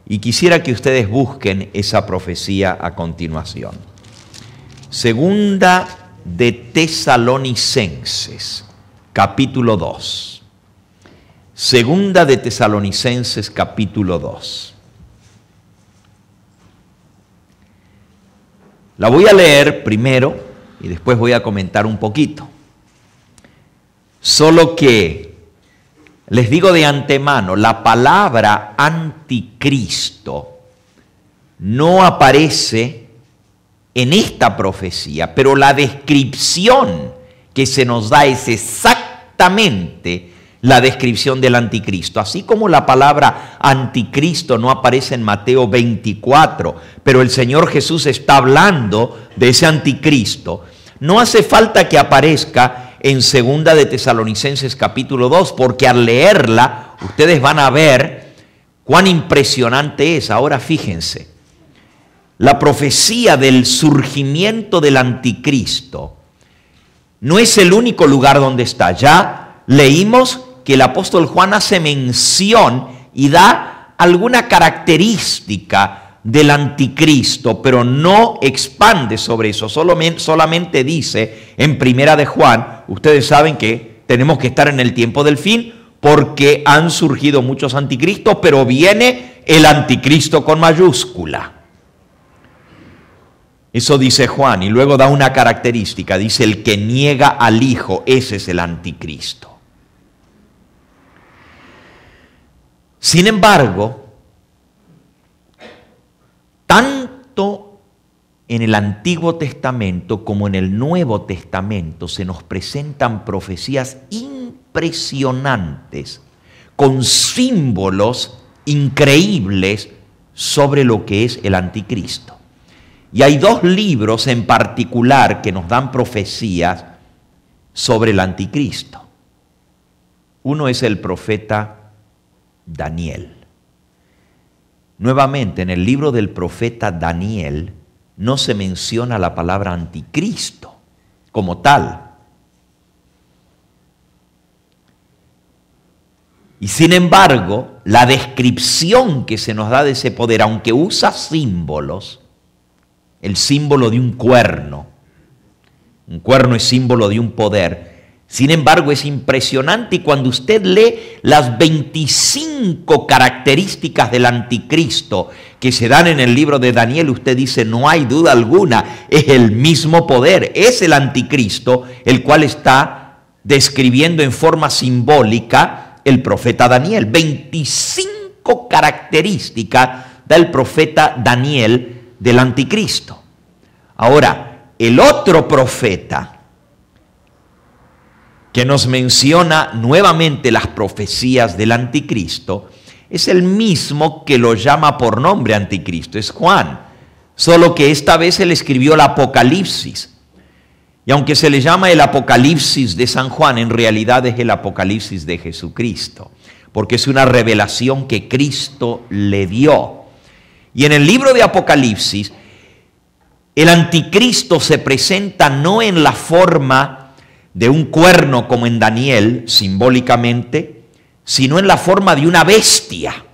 Y quisiera que ustedes busquen esa profecía a continuación. Segunda de Tesalonicenses, capítulo 2. Segunda de Tesalonicenses, capítulo 2. La voy a leer primero y después voy a comentar un poquito. Solo que les digo de antemano, la palabra anticristo no aparece en esta profecía, pero la descripción que se nos da es exactamente la descripción del anticristo. Así como la palabra anticristo no aparece en Mateo 24, pero el Señor Jesús está hablando de ese anticristo, no hace falta que aparezca en Segunda de Tesalonicenses capítulo 2, porque al leerla ustedes van a ver cuán impresionante es. Ahora fíjense, la profecía del surgimiento del anticristo no es el único lugar donde está. Ya leímos que el apóstol Juan hace mención y da alguna característica del anticristo, pero no expande sobre eso, solamente dice en Primera de Juan, ustedes saben que tenemos que estar en el tiempo del fin porque han surgido muchos anticristos, pero viene el anticristo con mayúscula. Eso dice Juan, y luego da una característica, dice el que niega al Hijo, ese es el anticristo. Sin embargo, tanto en el Antiguo Testamento como en el Nuevo Testamento se nos presentan profecías impresionantes con símbolos increíbles sobre lo que es el anticristo. Y hay 2 libros en particular que nos dan profecías sobre el anticristo. Uno es el profeta Daniel. Nuevamente, en el libro del profeta Daniel no se menciona la palabra anticristo como tal. Y sin embargo, la descripción que se nos da de ese poder, aunque usa símbolos, el símbolo de un cuerno es símbolo de un poder, sin embargo es impresionante, y cuando usted lee las 25 características del anticristo que se dan en el libro de Daniel, usted dice, no hay duda alguna, es el mismo poder, es el anticristo, el cual está describiendo en forma simbólica el profeta Daniel. 25 características da el profeta Daniel del anticristo. Ahora, el otro profeta que nos menciona nuevamente las profecías del anticristo es el mismo que lo llama por nombre anticristo, es Juan, solo que esta vez él escribió el Apocalipsis. Y aunque se le llama el Apocalipsis de San Juan, en realidad es el Apocalipsis de Jesucristo, porque es una revelación que Cristo le dio. Y en el libro de Apocalipsis, el anticristo se presenta no en la forma de un cuerno como en Daniel, simbólicamente, sino en la forma de una bestia.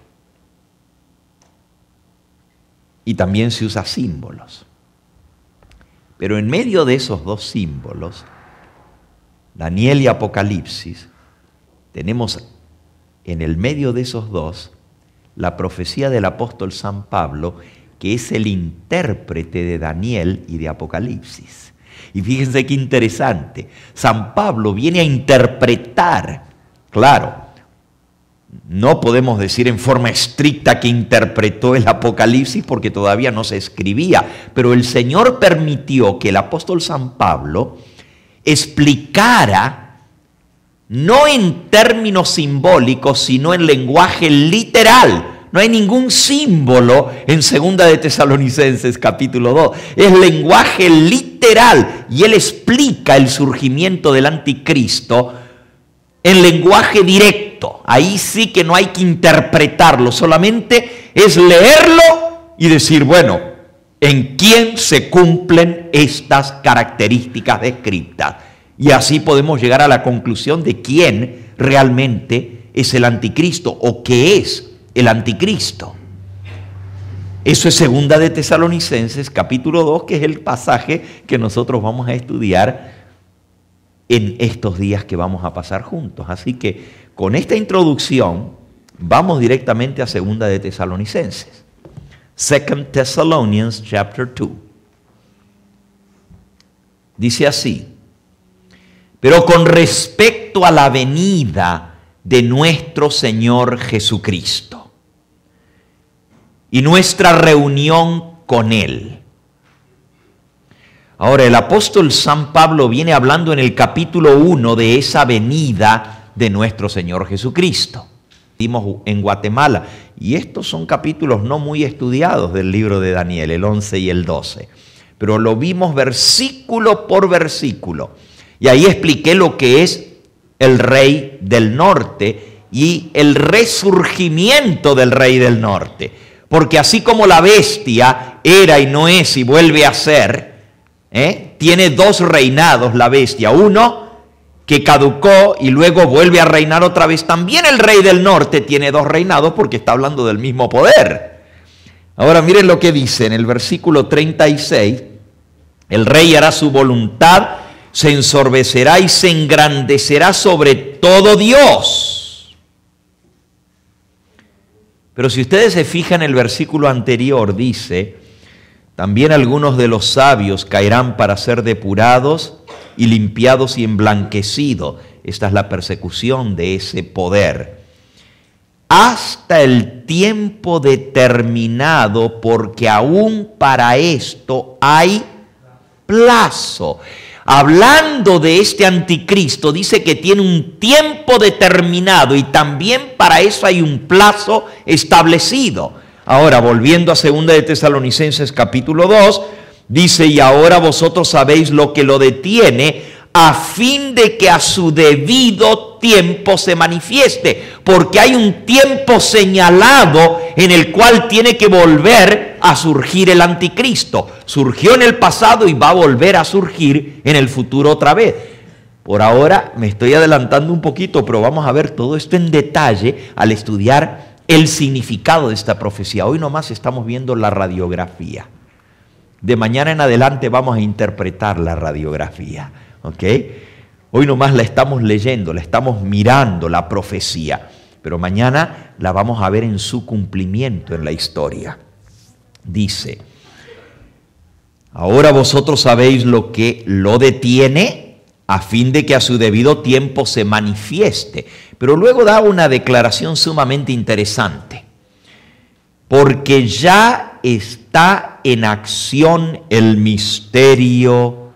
Y también se usa símbolos. Pero en medio de esos 2 símbolos, Daniel y Apocalipsis, tenemos en el medio de esos 2 la profecía del apóstol San Pablo, que es el intérprete de Daniel y de Apocalipsis. Y fíjense qué interesante, San Pablo viene a interpretar, claro, no podemos decir en forma estricta que interpretó el Apocalipsis porque todavía no se escribía, pero el Señor permitió que el apóstol San Pablo explicara no en términos simbólicos, sino en lenguaje literal. No hay ningún símbolo en 2 de Tesalonicenses capítulo 2. Es lenguaje literal. Y él explica el surgimiento del anticristo en lenguaje directo. Ahí sí que no hay que interpretarlo. Solamente es leerlo y decir, bueno, ¿en quién se cumplen estas características descritas? Y así podemos llegar a la conclusión de quién realmente es el anticristo o qué es el anticristo. Eso es 2 de Tesalonicenses capítulo 2, que es el pasaje que nosotros vamos a estudiar en estos días que vamos a pasar juntos. Así que con esta introducción vamos directamente a 2 de Tesalonicenses. 2 Thessalonians chapter 2. Dice así: pero con respecto a la venida de nuestro Señor Jesucristo y nuestra reunión con Él. Ahora, el apóstol San Pablo viene hablando en el capítulo 1 de esa venida de nuestro Señor Jesucristo. Vimos en Guatemala, y estos son capítulos no muy estudiados del libro de Daniel, el 11 y el 12, pero lo vimos versículo por versículo. Y ahí expliqué lo que es el rey del norte y el resurgimiento del rey del norte. Porque así como la bestia era y no es y vuelve a ser, tiene dos reinados la bestia. Uno que caducó y luego vuelve a reinar otra vez. También el rey del norte tiene dos reinados porque está hablando del mismo poder. Ahora miren lo que dice en el versículo 36. El rey hará su voluntad, se ensorbecerá y se engrandecerá sobre todo Dios. Pero si ustedes se fijan en el versículo anterior, dice: también algunos de los sabios caerán para ser depurados y limpiados y emblanquecidos. Esta es la persecución de ese poder. Hasta el tiempo determinado, porque aún para esto hay plazo. Hablando de este anticristo, dice que tiene un tiempo determinado y también para eso hay un plazo establecido. Ahora, volviendo a 2 de Tesalonicenses capítulo 2, dice: y ahora vosotros sabéis lo que lo detiene, a fin de que a su debido tiempo se manifieste, porque hay un tiempo señalado en el cual tiene que volver a surgir el anticristo. Surgió en el pasado y va a volver a surgir en el futuro otra vez. Por ahora me estoy adelantando un poquito, pero vamos a ver todo esto en detalle al estudiar el significado de esta profecía. Hoy nomás estamos viendo la radiografía. De mañana en adelante vamos a interpretar la radiografía, ¿ok? Hoy nomás la estamos leyendo, la estamos mirando, la profecía. Pero mañana la vamos a ver en su cumplimiento en la historia. Dice: ahora vosotros sabéis lo que lo detiene, a fin de que a su debido tiempo se manifieste. Pero luego da una declaración sumamente interesante. Porque ya está en acción el misterio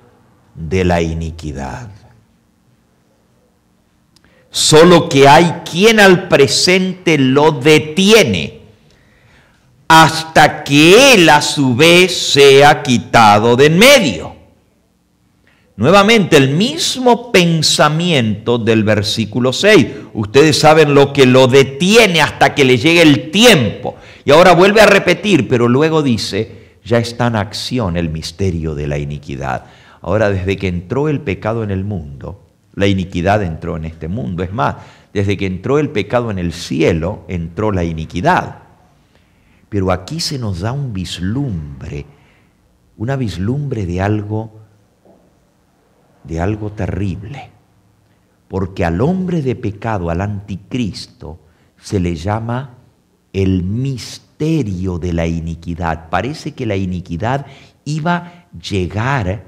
de la iniquidad. Solo que hay quien al presente lo detiene, hasta que él a su vez sea quitado de en medio. Nuevamente el mismo pensamiento del versículo 6. Ustedes saben lo que lo detiene hasta que le llegue el tiempo. Y ahora vuelve a repetir, pero luego dice: ya está en acción el misterio de la iniquidad. Ahora, desde que entró el pecado en el mundo, la iniquidad entró en este mundo. Es más, desde que entró el pecado en el cielo, entró la iniquidad. Pero aquí se nos da un vislumbre, una vislumbre de algo terrible. Porque al hombre de pecado, al anticristo, se le llama el misterio de la iniquidad. Parece que la iniquidad iba a llegar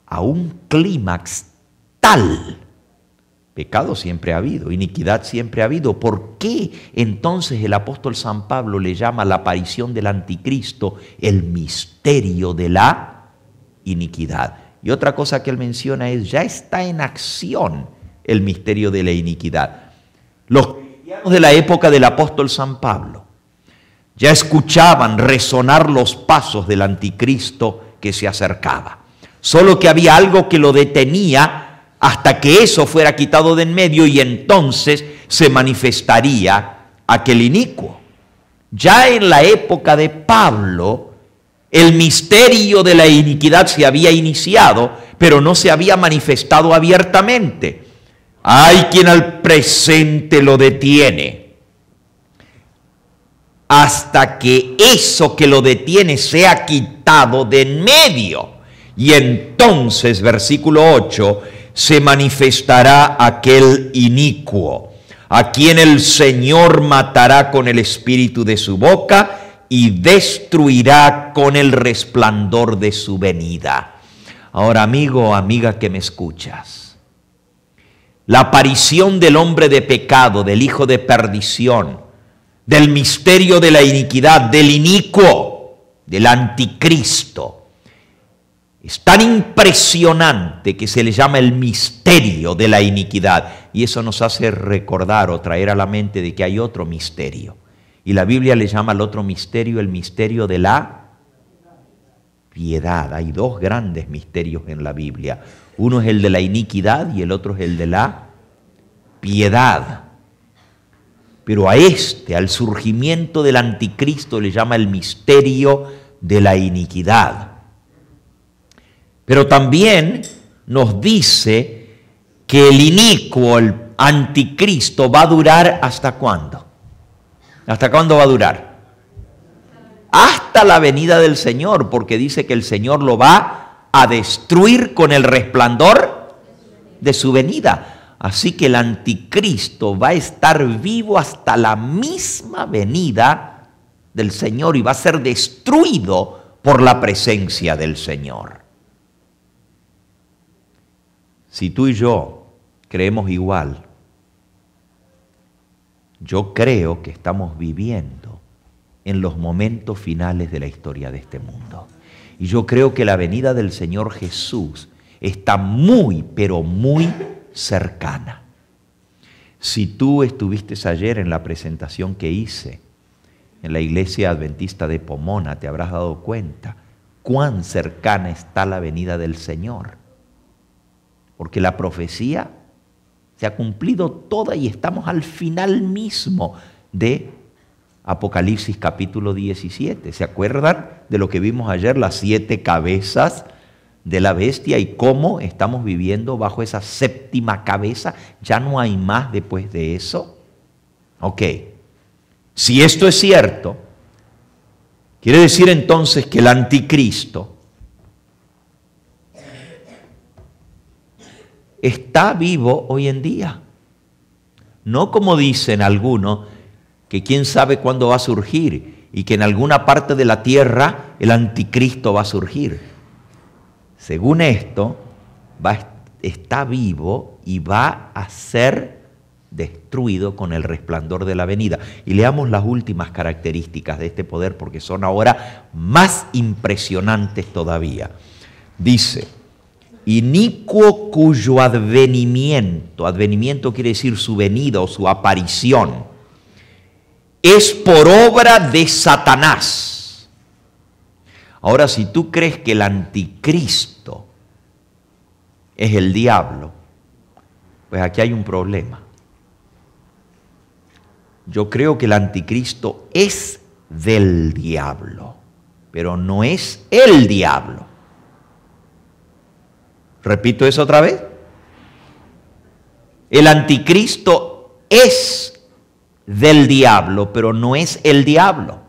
a un clímax tal. Pecado siempre ha habido, iniquidad siempre ha habido. ¿Por qué entonces el apóstol San Pablo le llama la aparición del anticristo el misterio de la iniquidad? Y otra cosa que él menciona es: ya está en acción el misterio de la iniquidad. Los cristianos de la época del apóstol San Pablo ya escuchaban resonar los pasos del anticristo que se acercaba. Solo que había algo que lo detenía hasta que eso fuera quitado de en medio, y entonces se manifestaría aquel inicuo. Ya en la época de Pablo, el misterio de la iniquidad se había iniciado, pero no se había manifestado abiertamente. Hay quien al presente lo detiene, hasta que eso que lo detiene sea quitado de en medio. Y entonces, versículo 8, se manifestará aquel inicuo, a quien el Señor matará con el espíritu de su boca y destruirá con el resplandor de su venida. Ahora, amigo o amiga que me escuchas, la aparición del hombre de pecado, del hijo de perdición, del misterio de la iniquidad, del inicuo, del anticristo, es tan impresionante que se le llama el misterio de la iniquidad. Y eso nos hace recordar o traer a la mente de que hay otro misterio. Y la Biblia le llama al otro misterio el misterio de la piedad. Hay dos grandes misterios en la Biblia. Uno es el de la iniquidad y el otro es el de la piedad. Pero a al surgimiento del anticristo, le llama el misterio de la iniquidad. Pero también nos dice que el inicuo, el anticristo, va a durar ¿hasta cuándo? ¿Hasta cuándo va a durar? Hasta la venida del Señor, porque dice que el Señor lo va a destruir con el resplandor de su venida. Así que el anticristo va a estar vivo hasta la misma venida del Señor y va a ser destruido por la presencia del Señor. Si tú y yo creemos igual, yo creo que estamos viviendo en los momentos finales de la historia de este mundo. Y yo creo que la venida del Señor Jesús está muy, pero muy cercana. Si tú estuviste ayer en la presentación que hice en la iglesia adventista de Pomona, te habrás dado cuenta cuán cercana está la venida del Señor. Porque la profecía se ha cumplido toda y estamos al final mismo de Apocalipsis capítulo 17. ¿Se acuerdan de lo que vimos ayer? Las 7 cabezas de la bestia y cómo estamos viviendo bajo esa 7ª cabeza. ¿Ya no hay más después de eso? Ok. Si esto es cierto, quiere decir entonces que el anticristo está vivo hoy en día. No como dicen algunos, que quién sabe cuándo va a surgir y que en alguna parte de la tierra el anticristo va a surgir. Según esto, está vivo y va a ser destruido con el resplandor de la venida. Y leamos las últimas características de este poder porque son ahora más impresionantes todavía. Dice: inicuo cuyo advenimiento quiere decir su venida o su aparición, es por obra de Satanás. Ahora, si tú crees que el anticristo es el diablo, pues aquí hay un problema. Yo creo que el anticristo es del diablo, pero no es el diablo. Repito eso otra vez. El anticristo es del diablo, pero no es el diablo.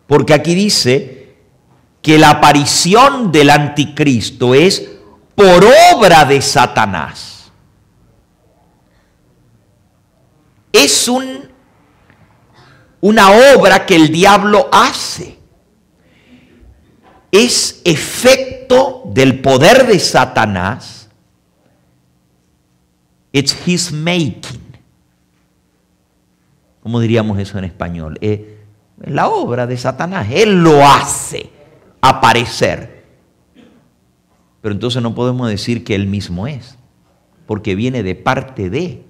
Porque aquí dice que la aparición del anticristo es por obra de Satanás. Es una obra que el diablo hace. Es efecto del poder de Satanás. It's his making. ¿Cómo diríamos eso en español? Es la obra de Satanás. Él lo hace aparecer. Pero entonces no podemos decir que él mismo es. porque viene de parte de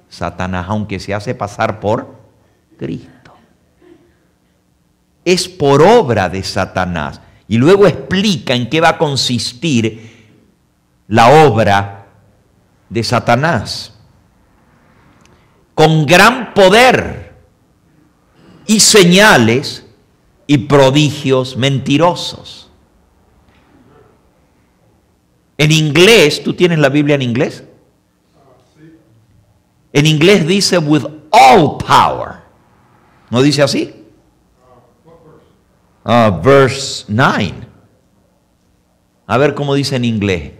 Satanás, aunque se hace pasar por Cristo. Es por obra de Satanás. Y luego explica en qué va a consistir la obra de Satanás. Con gran poder y señales y prodigios mentirosos. En inglés, ¿tú tienes la Biblia en inglés? En inglés dice with all power. ¿No dice así? Verse 9. A ver cómo dice en inglés.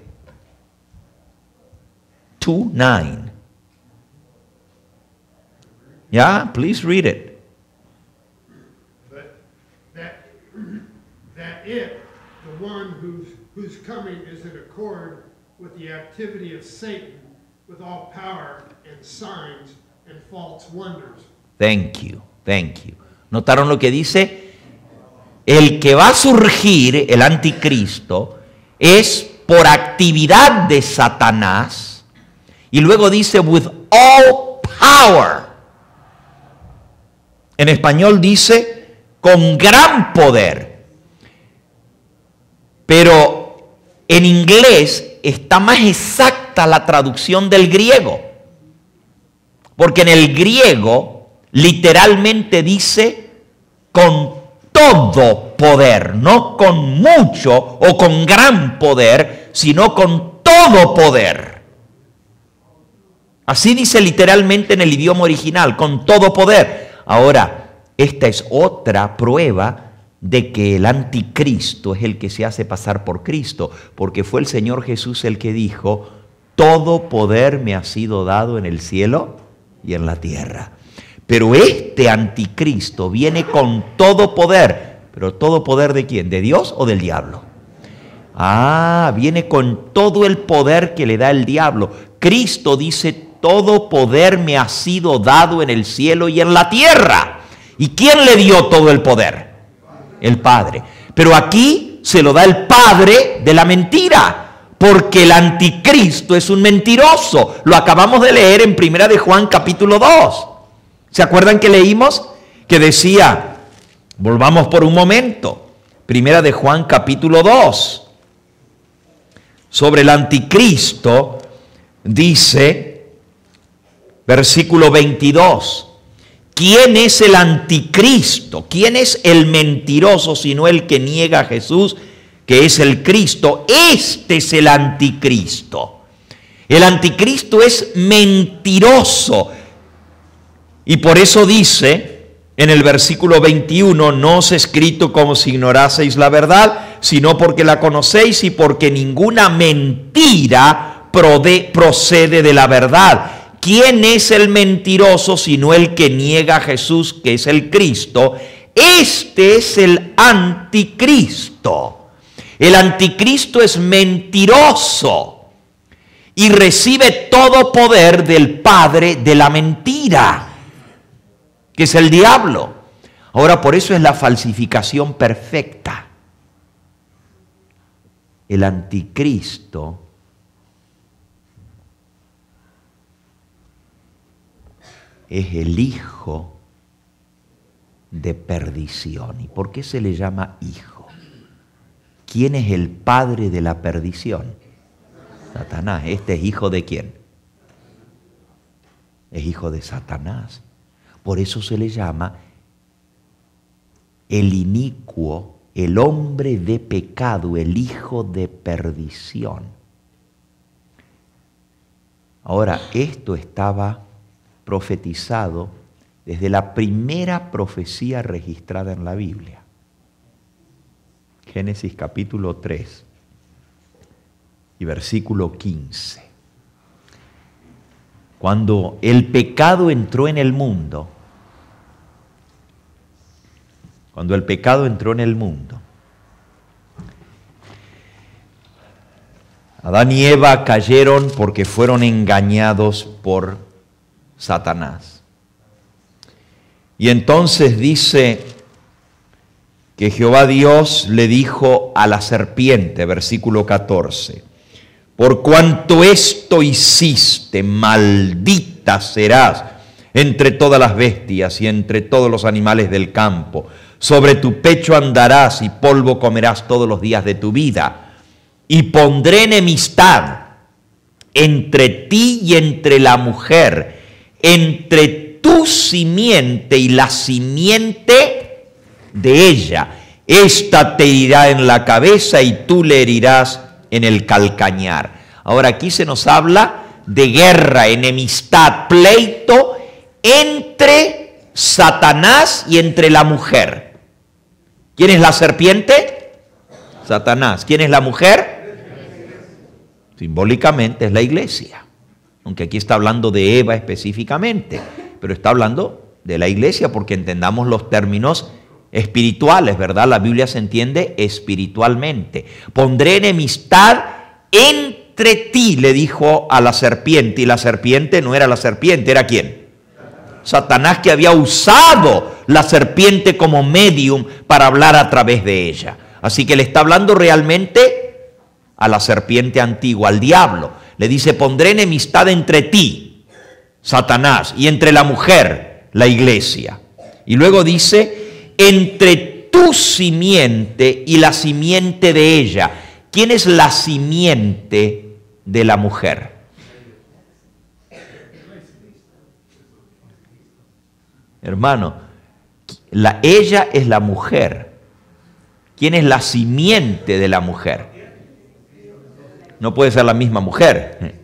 2:9. Yeah, please read it. That it, the one whose coming is in accord with the activity of Satan, with all power and signs and false wonders. Thank you, thank you. ¿Notaron lo que dice? El que va a surgir, el anticristo, es por actividad de Satanás. Y luego dice with all power. En español dice con gran poder. Pero en inglés está más exacta la traducción del griego. Porque en el griego literalmente dice con todo poder, no con mucho o con gran poder, sino con todo poder. Así dice literalmente en el idioma original, con todo poder. Ahora, esta es otra prueba de que el anticristo es el que se hace pasar por Cristo, porque fue el Señor Jesús el que dijo, todo poder me ha sido dado en el cielo y en la tierra. Pero este anticristo viene con todo poder. ¿Pero todo poder de quién? ¿De Dios o del diablo? Viene con todo el poder que le da el diablo. Cristo dice, todo poder me ha sido dado en el cielo y en la tierra. ¿Y quién le dio todo el poder? El Padre. Pero aquí se lo da el padre de la mentira, porque el anticristo es un mentiroso. Lo acabamos de leer en 1 de Juan capítulo 2. ¿Se acuerdan que leímos? Que decía, volvamos por un momento, 1 de Juan capítulo 2, sobre el anticristo, dice, versículo 22, ¿quién es el anticristo? ¿Quién es el mentiroso sino el que niega a Jesús, que es el Cristo? Este es el anticristo. El anticristo es mentiroso. Y por eso dice en el versículo 21, no os he escrito como si ignoraseis la verdad, sino porque la conocéis y porque ninguna mentira procede de la verdad. ¿Quién es el mentiroso sino el que niega a Jesús, que es el Cristo? Este es el anticristo. El anticristo es mentiroso y recibe todo poder del padre de la mentira, que es el diablo. Ahora, por eso es la falsificación perfecta. El anticristo es el hijo de perdición. ¿Y por qué se le llama hijo? ¿Quién es el padre de la perdición? Satanás. ¿Este es hijo de quién? Es hijo de Satanás. Por eso se le llama el inicuo, el hombre de pecado, el hijo de perdición. Ahora, esto estaba profetizado desde la primera profecía registrada en la Biblia. Génesis capítulo 3 y versículo 15. Cuando el pecado entró en el mundo, Adán y Eva cayeron porque fueron engañados por Satanás. Y entonces dice que Jehová Dios le dijo a la serpiente, versículo 14, por cuanto esto hiciste, maldita serás entre todas las bestias y entre todos los animales del campo. Sobre tu pecho andarás y polvo comerás todos los días de tu vida. Y pondré enemistad entre ti y entre la mujer, entre tu simiente y la simiente de ella. Esta te herirá en la cabeza y tú le herirás en el calcañar. Ahora aquí se nos habla de guerra, enemistad, pleito entre Satanás y entre la mujer. ¿Quién es la serpiente? Satanás. ¿Quién es la mujer? Simbólicamente es la iglesia. Aunque aquí está hablando de Eva específicamente, pero está hablando de la iglesia porque entendamos los términos espirituales, ¿verdad? La Biblia se entiende espiritualmente. Pondré enemistad entre ti, le dijo a la serpiente, y la serpiente no era la serpiente, ¿era quién? Satanás, que había usado la serpiente como medium para hablar a través de ella. Así que le está hablando realmente a la serpiente antigua, al diablo. Le dice, pondré enemistad entre ti, Satanás, y entre la mujer, la iglesia. Y luego dice, entre tu simiente y la simiente de ella. ¿Quién es la simiente de la mujer? Hermano, ella es la mujer. ¿Quién es la simiente de la mujer? No puede ser la misma mujer.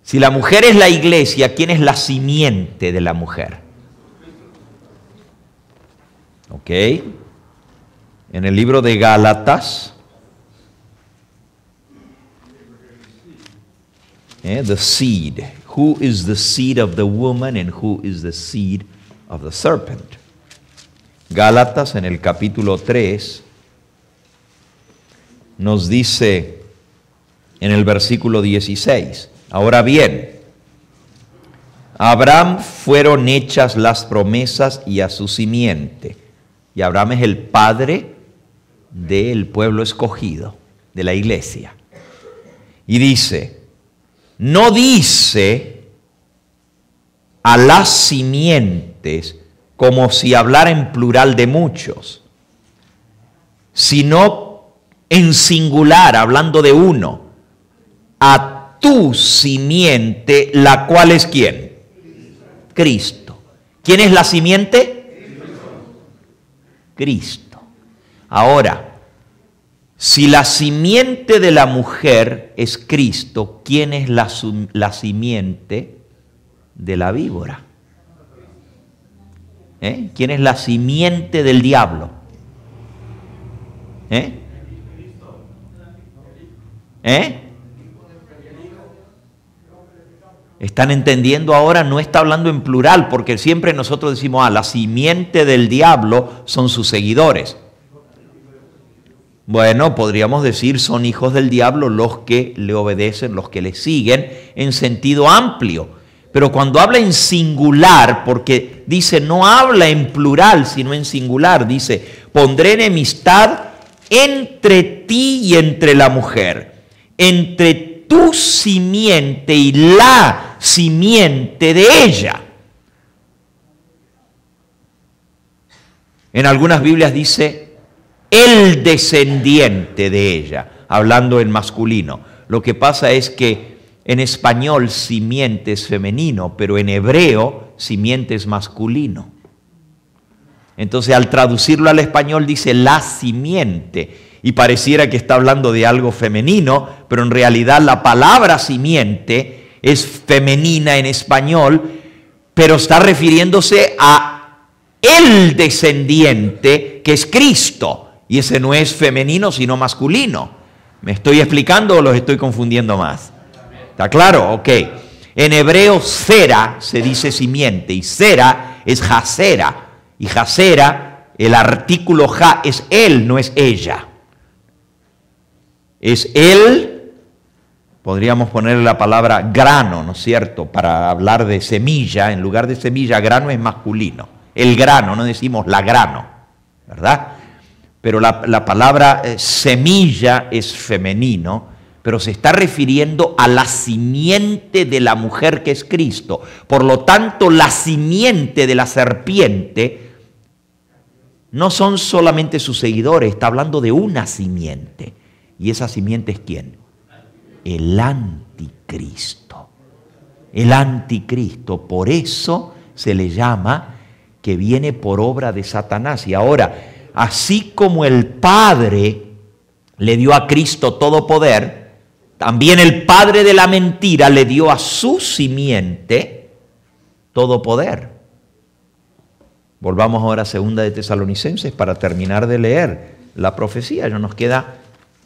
Si la mujer es la iglesia, ¿quién es la simiente de la mujer? ¿Ok? En el libro de Gálatas, the seed. Who is the seed of the woman and who is the seed of the serpent? Gálatas en el capítulo 3 nos dice en el versículo 16, ahora bien, a Abraham fueron hechas las promesas y a su simiente. Y Abraham es el padre del pueblo escogido, de la iglesia. Y dice, no dice a las simientes como si hablara en plural de muchos, sino en singular, hablando de uno, a tu simiente, la cual es ¿quién? Cristo. ¿Quién es la simiente? Cristo. Ahora, si la simiente de la mujer es Cristo, ¿quién es la simiente de la víbora? ¿Quién es la simiente del diablo? ¿Están entendiendo ahora? No está hablando en plural, porque siempre nosotros decimos, la simiente del diablo son sus seguidores. Bueno, podríamos decir, son hijos del diablo los que le obedecen, los que le siguen, en sentido amplio. Pero cuando habla en singular, porque dice, no habla en plural, sino en singular, dice, pondré enemistad entre ti y entre la mujer, entre tu simiente y la simiente de ella. En algunas Biblias dice, el descendiente de ella, hablando en masculino. Lo que pasa es que en español simiente es femenino, pero en hebreo simiente es masculino. Entonces al traducirlo al español dice la simiente, y pareciera que está hablando de algo femenino, pero en realidad la palabra simiente es femenina en español, pero está refiriéndose a el descendiente que es Cristo, y ese no es femenino sino masculino. ¿Me estoy explicando o los estoy confundiendo más? ¿Está claro? Ok. En hebreo Sera se dice simiente, y Sera es Jasera, y Jasera, el artículo ja es él, no es ella. Es él, podríamos ponerle la palabra grano, ¿no es cierto? Para hablar de semilla, en lugar de semilla, grano es masculino. El grano, no decimos la grano, ¿verdad? Pero la palabra semilla es femenino, pero se está refiriendo a la simiente de la mujer que es Cristo. Por lo tanto, la simiente de la serpiente no son solamente sus seguidores, está hablando de una simiente. ¿Y esa simiente es quién? El anticristo. El anticristo, por eso se le llama que viene por obra de Satanás. Y ahora, así como el Padre le dio a Cristo todo poder, también el padre de la mentira le dio a su simiente todo poder. Volvamos ahora a 2 de Tesalonicenses para terminar de leer la profecía. Ya nos queda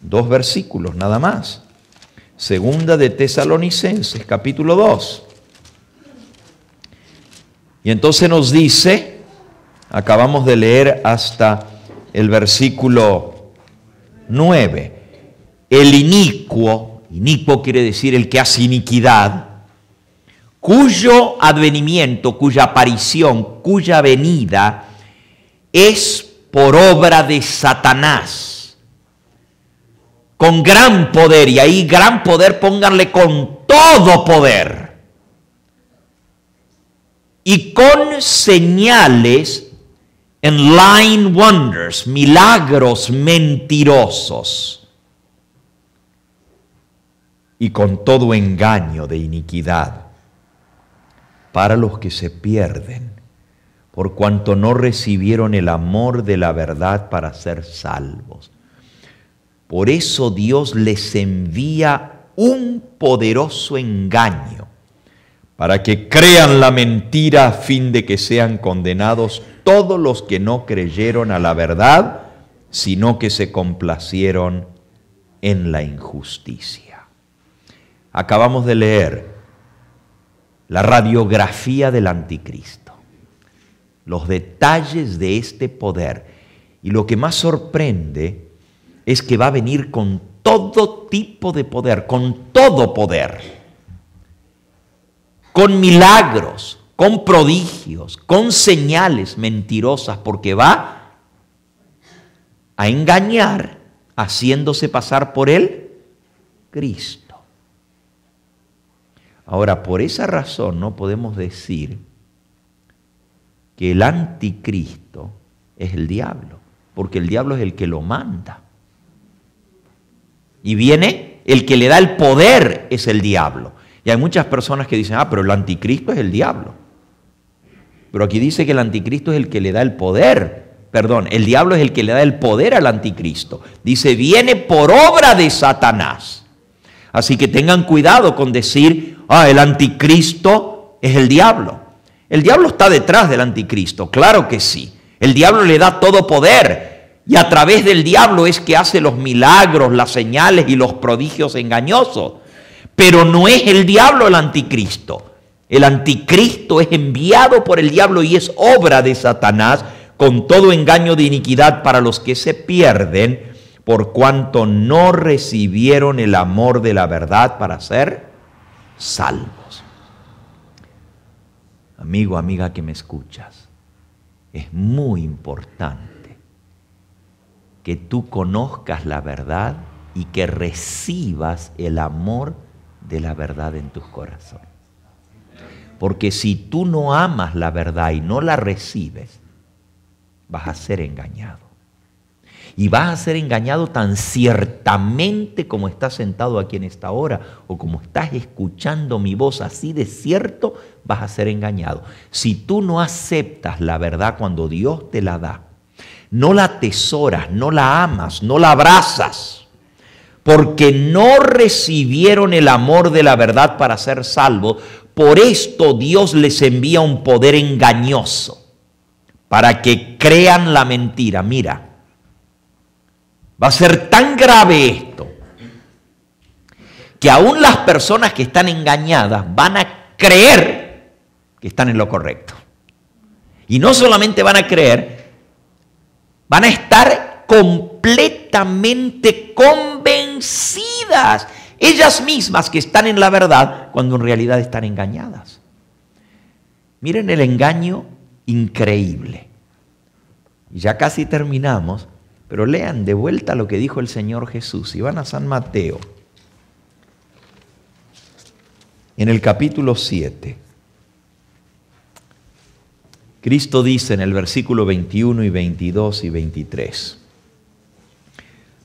2 versículos nada más. 2 de Tesalonicenses, capítulo 2. Y entonces nos dice, acabamos de leer hasta el versículo 9, el inicuo quiere decir el que hace iniquidad, cuyo advenimiento, cuya aparición, cuya venida es por obra de Satanás, con gran poder, y ahí gran poder pónganle con todo poder, y con señales en lying wonders, milagros mentirosos, y con todo engaño de iniquidad, para los que se pierden, por cuanto no recibieron el amor de la verdad para ser salvos. Por eso Dios les envía un poderoso engaño, para que crean la mentira a fin de que sean condenados todos los que no creyeron a la verdad, sino que se complacieron en la injusticia. Acabamos de leer la radiografía del anticristo, los detalles de este poder, y lo que más sorprende es que va a venir con todo tipo de poder, con todo poder, con milagros, con prodigios, con señales mentirosas, porque va a engañar haciéndose pasar por el Cristo. Ahora, por esa razón no podemos decir que el anticristo es el diablo, porque el diablo es el que lo manda. Y viene, el que le da el poder es el diablo. Y hay muchas personas que dicen, pero el anticristo es el diablo. Pero aquí dice que el anticristo es el que le da el poder. Perdón, el diablo es el que le da el poder al anticristo. Dice, viene por obra de Satanás. Así que tengan cuidado con decir, el anticristo es el diablo. El diablo está detrás del anticristo, claro que sí. El diablo le da todo poder y a través del diablo es que hace los milagros, las señales y los prodigios engañosos. Pero no es el diablo el anticristo. El anticristo es enviado por el diablo y es obra de Satanás con todo engaño de iniquidad para los que se pierden, por cuanto no recibieron el amor de la verdad para ser salvos. Amigo, amiga que me escuchas, es muy importante que tú conozcas la verdad y que recibas el amor de la verdad en tu corazón. Porque si tú no amas la verdad y no la recibes, vas a ser engañado. Y vas a ser engañado tan ciertamente como estás sentado aquí en esta hora o como estás escuchando mi voz, así de cierto vas a ser engañado. Si tú no aceptas la verdad cuando Dios te la da, no la atesoras, no la amas, no la abrazas, porque no recibieron el amor de la verdad para ser salvos, por esto Dios les envía un poder engañoso para que crean la mentira. Mira, va a ser tan grave esto que aún las personas que están engañadas van a creer que están en lo correcto. Y no solamente van a creer, van a estar completamente convencidas ellas mismas que están en la verdad cuando en realidad están engañadas. Miren el engaño increíble. Y ya casi terminamos. Pero lean de vuelta lo que dijo el Señor Jesús. Y van a San Mateo, en el capítulo 7, Cristo dice en el versículo 21 y 22 y 23,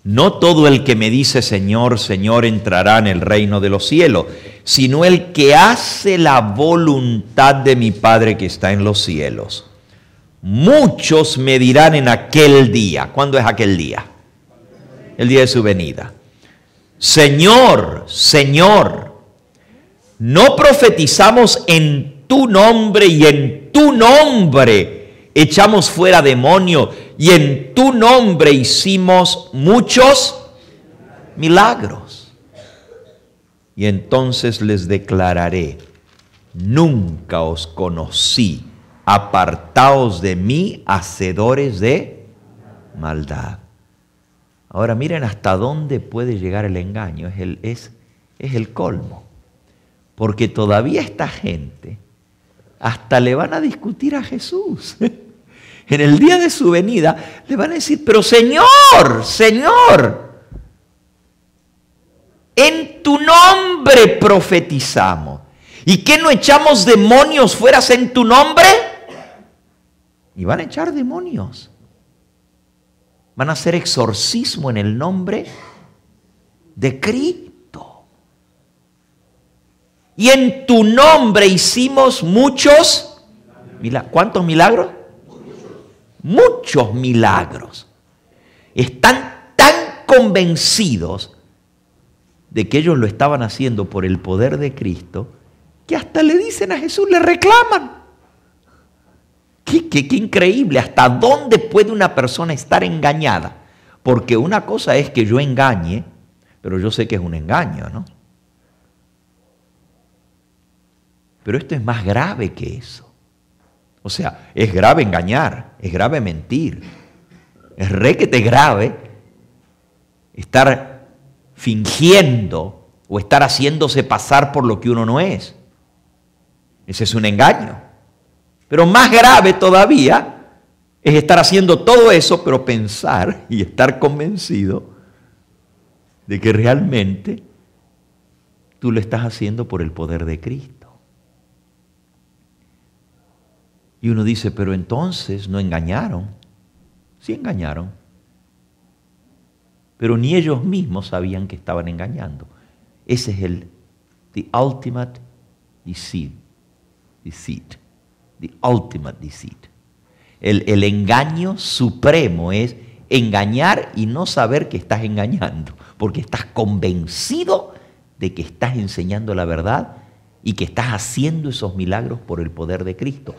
no todo el que me dice Señor, Señor entrará en el reino de los cielos, sino el que hace la voluntad de mi Padre que está en los cielos. Muchos me dirán en aquel día. ¿Cuándo es aquel día? El día de su venida. Señor, Señor, ¿no profetizamos en tu nombre y en tu nombre echamos fuera demonios y en tu nombre hicimos muchos milagros? Y entonces les declararé, nunca os conocí, apartaos de mí, hacedores de maldad. Ahora miren hasta dónde puede llegar el engaño, es el colmo. Porque todavía esta gente hasta le van a discutir a Jesús. En el día de su venida le van a decir, pero Señor, Señor, en tu nombre profetizamos. ¿Y qué no echamos demonios fuera en tu nombre? Y van a echar demonios. Van a hacer exorcismo en el nombre de Cristo. Y en tu nombre hicimos muchos milagros. ¿Cuántos milagros? Muchos milagros. Están tan convencidos de que ellos lo estaban haciendo por el poder de Cristo, que hasta le dicen a Jesús, le reclaman. Qué increíble, hasta dónde puede una persona estar engañada. Porque una cosa es que yo engañe, pero yo sé que es un engaño, ¿no? Pero esto es más grave que eso. O sea, es grave engañar, es grave mentir. Es requete grave estar fingiendo o estar haciéndose pasar por lo que uno no es. Ese es un engaño. Pero más grave todavía es estar haciendo todo eso, pero pensar y estar convencido de que realmente tú lo estás haciendo por el poder de Cristo. Y uno dice, pero entonces no engañaron. Sí engañaron. Pero ni ellos mismos sabían que estaban engañando. Ese es the ultimate deceit. The ultimate deceit. El engaño supremo es engañar y no saber que estás engañando, porque estás convencido de que estás enseñando la verdad y que estás haciendo esos milagros por el poder de Cristo.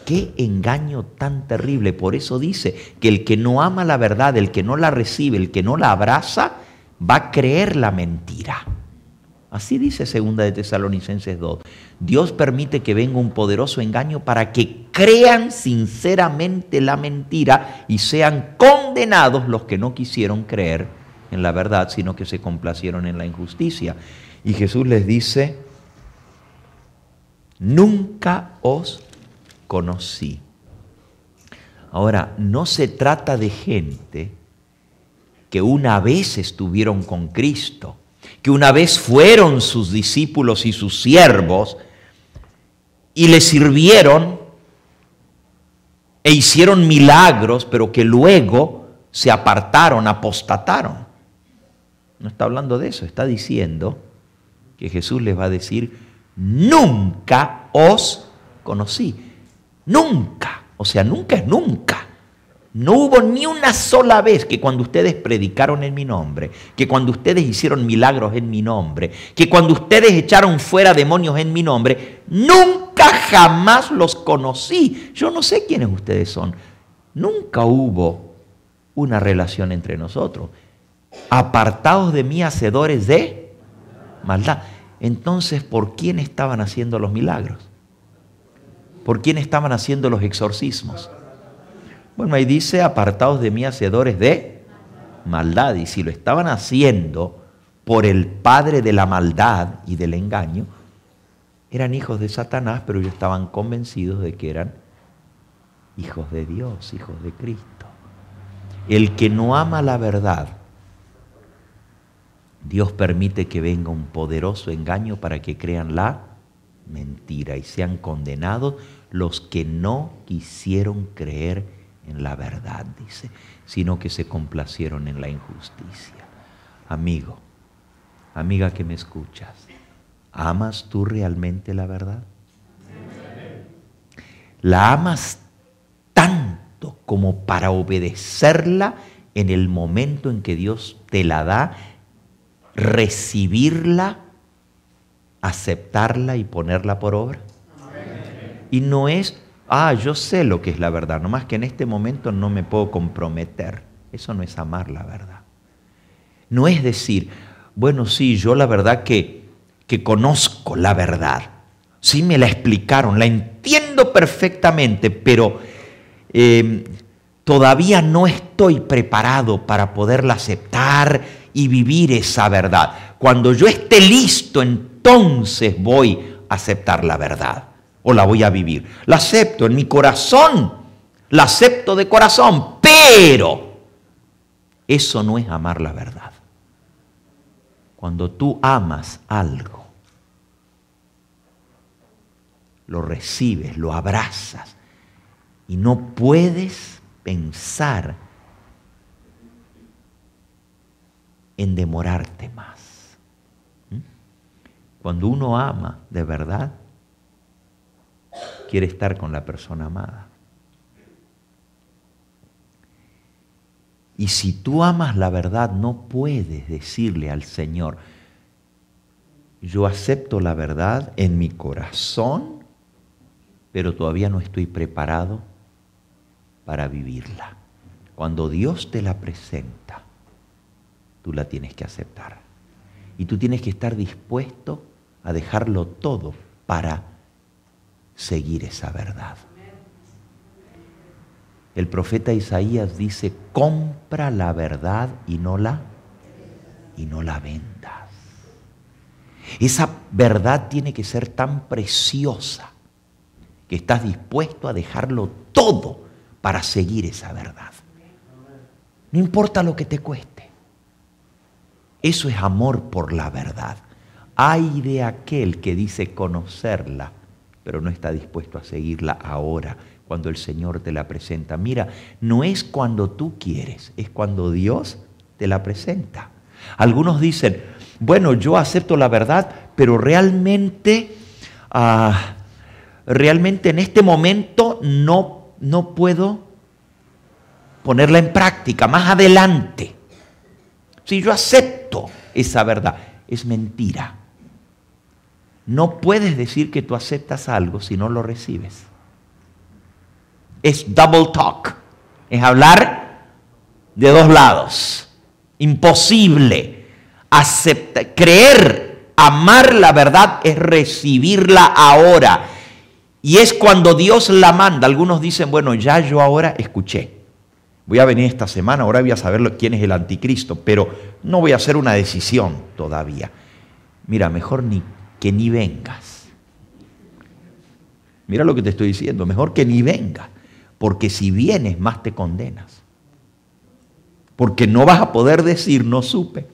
¡Qué engaño tan terrible! Por eso dice que el que no ama la verdad, el que no la recibe, el que no la abraza, va a creer la mentira. Así dice 2 de Tesalonicenses 2. Dios permite que venga un poderoso engaño para que crean sinceramente la mentira y sean condenados los que no quisieron creer en la verdad, sino que se complacieron en la injusticia. Y Jesús les dice, nunca os conocí. Ahora, no se trata de gente que una vez estuvieron con Cristo, que una vez fueron sus discípulos y sus siervos y le sirvieron e hicieron milagros, pero que luego se apartaron, apostataron. No está hablando de eso, está diciendo que Jesús les va a decir, nunca os conocí. Nunca, o sea, nunca es nunca. No hubo ni una sola vez que cuando ustedes predicaron en mi nombre, que cuando ustedes hicieron milagros en mi nombre, que cuando ustedes echaron fuera demonios en mi nombre, nunca jamás los conocí. Yo no sé quiénes ustedes son. Nunca hubo una relación entre nosotros. Apartados de mí, hacedores de maldad. Entonces, ¿por quién estaban haciendo los milagros? ¿Por quién estaban haciendo los exorcismos? Bueno, ahí dice, apartados de mí, hacedores de maldad. Y si lo estaban haciendo por el padre de la maldad y del engaño, eran hijos de Satanás, pero ellos estaban convencidos de que eran hijos de Dios, hijos de Cristo. El que no ama la verdad, Dios permite que venga un poderoso engaño para que crean la mentira, y sean condenados los que no quisieron creer en la verdad, dice, sino que se complacieron en la injusticia. Amigo, amiga que me escuchas, ¿amas tú realmente la verdad? ¿La amas tanto como para obedecerla en el momento en que Dios te la da, recibirla, aceptarla y ponerla por obra? Y no es, yo sé lo que es la verdad, nomás que en este momento no me puedo comprometer. Eso no es amar la verdad. No es decir, bueno, sí, yo la verdad que conozco la verdad. Sí me la explicaron, la entiendo perfectamente, pero todavía no estoy preparado para poderla aceptar y vivir esa verdad. Cuando yo esté listo, entonces voy a aceptar la verdad o la voy a vivir. La acepto en mi corazón, la acepto de corazón, pero eso no es amar la verdad. Cuando tú amas algo, lo recibes, lo abrazas y no puedes pensar en demorarte más. Cuando uno ama de verdad, quiere estar con la persona amada. Y si tú amas la verdad, no puedes decirle al Señor, yo acepto la verdad en mi corazón, pero todavía no estoy preparado para vivirla. Cuando Dios te la presenta, tú la tienes que aceptar. Y tú tienes que estar dispuesto a dejarlo todo para seguir esa verdad. El profeta Isaías dice, compra la verdad y no la vendas. Esa verdad tiene que ser tan preciosa que estás dispuesto a dejarlo todo para seguir esa verdad. No importa lo que te cueste. Eso es amor por la verdad. Ay de aquel que dice conocerla, pero no está dispuesto a seguirla ahora, cuando el Señor te la presenta. Mira, no es cuando tú quieres, es cuando Dios te la presenta. Algunos dicen, bueno, yo acepto la verdad, pero realmente en este momento no puedo ponerla en práctica. Más adelante, si yo acepto esa verdad, es mentira. No puedes decir que tú aceptas algo si no lo recibes. Es double talk. Es hablar de dos lados. Imposible. Creer, amar la verdad es recibirla ahora. Y es cuando Dios la manda. Algunos dicen, bueno, ya yo ahora escuché. Voy a venir esta semana, ahora voy a saber quién es el anticristo, pero no voy a hacer una decisión todavía. Mira, mejor que ni vengas. Mira lo que te estoy diciendo, mejor que ni vengas, porque si vienes más te condenas. Porque no vas a poder decir no supe.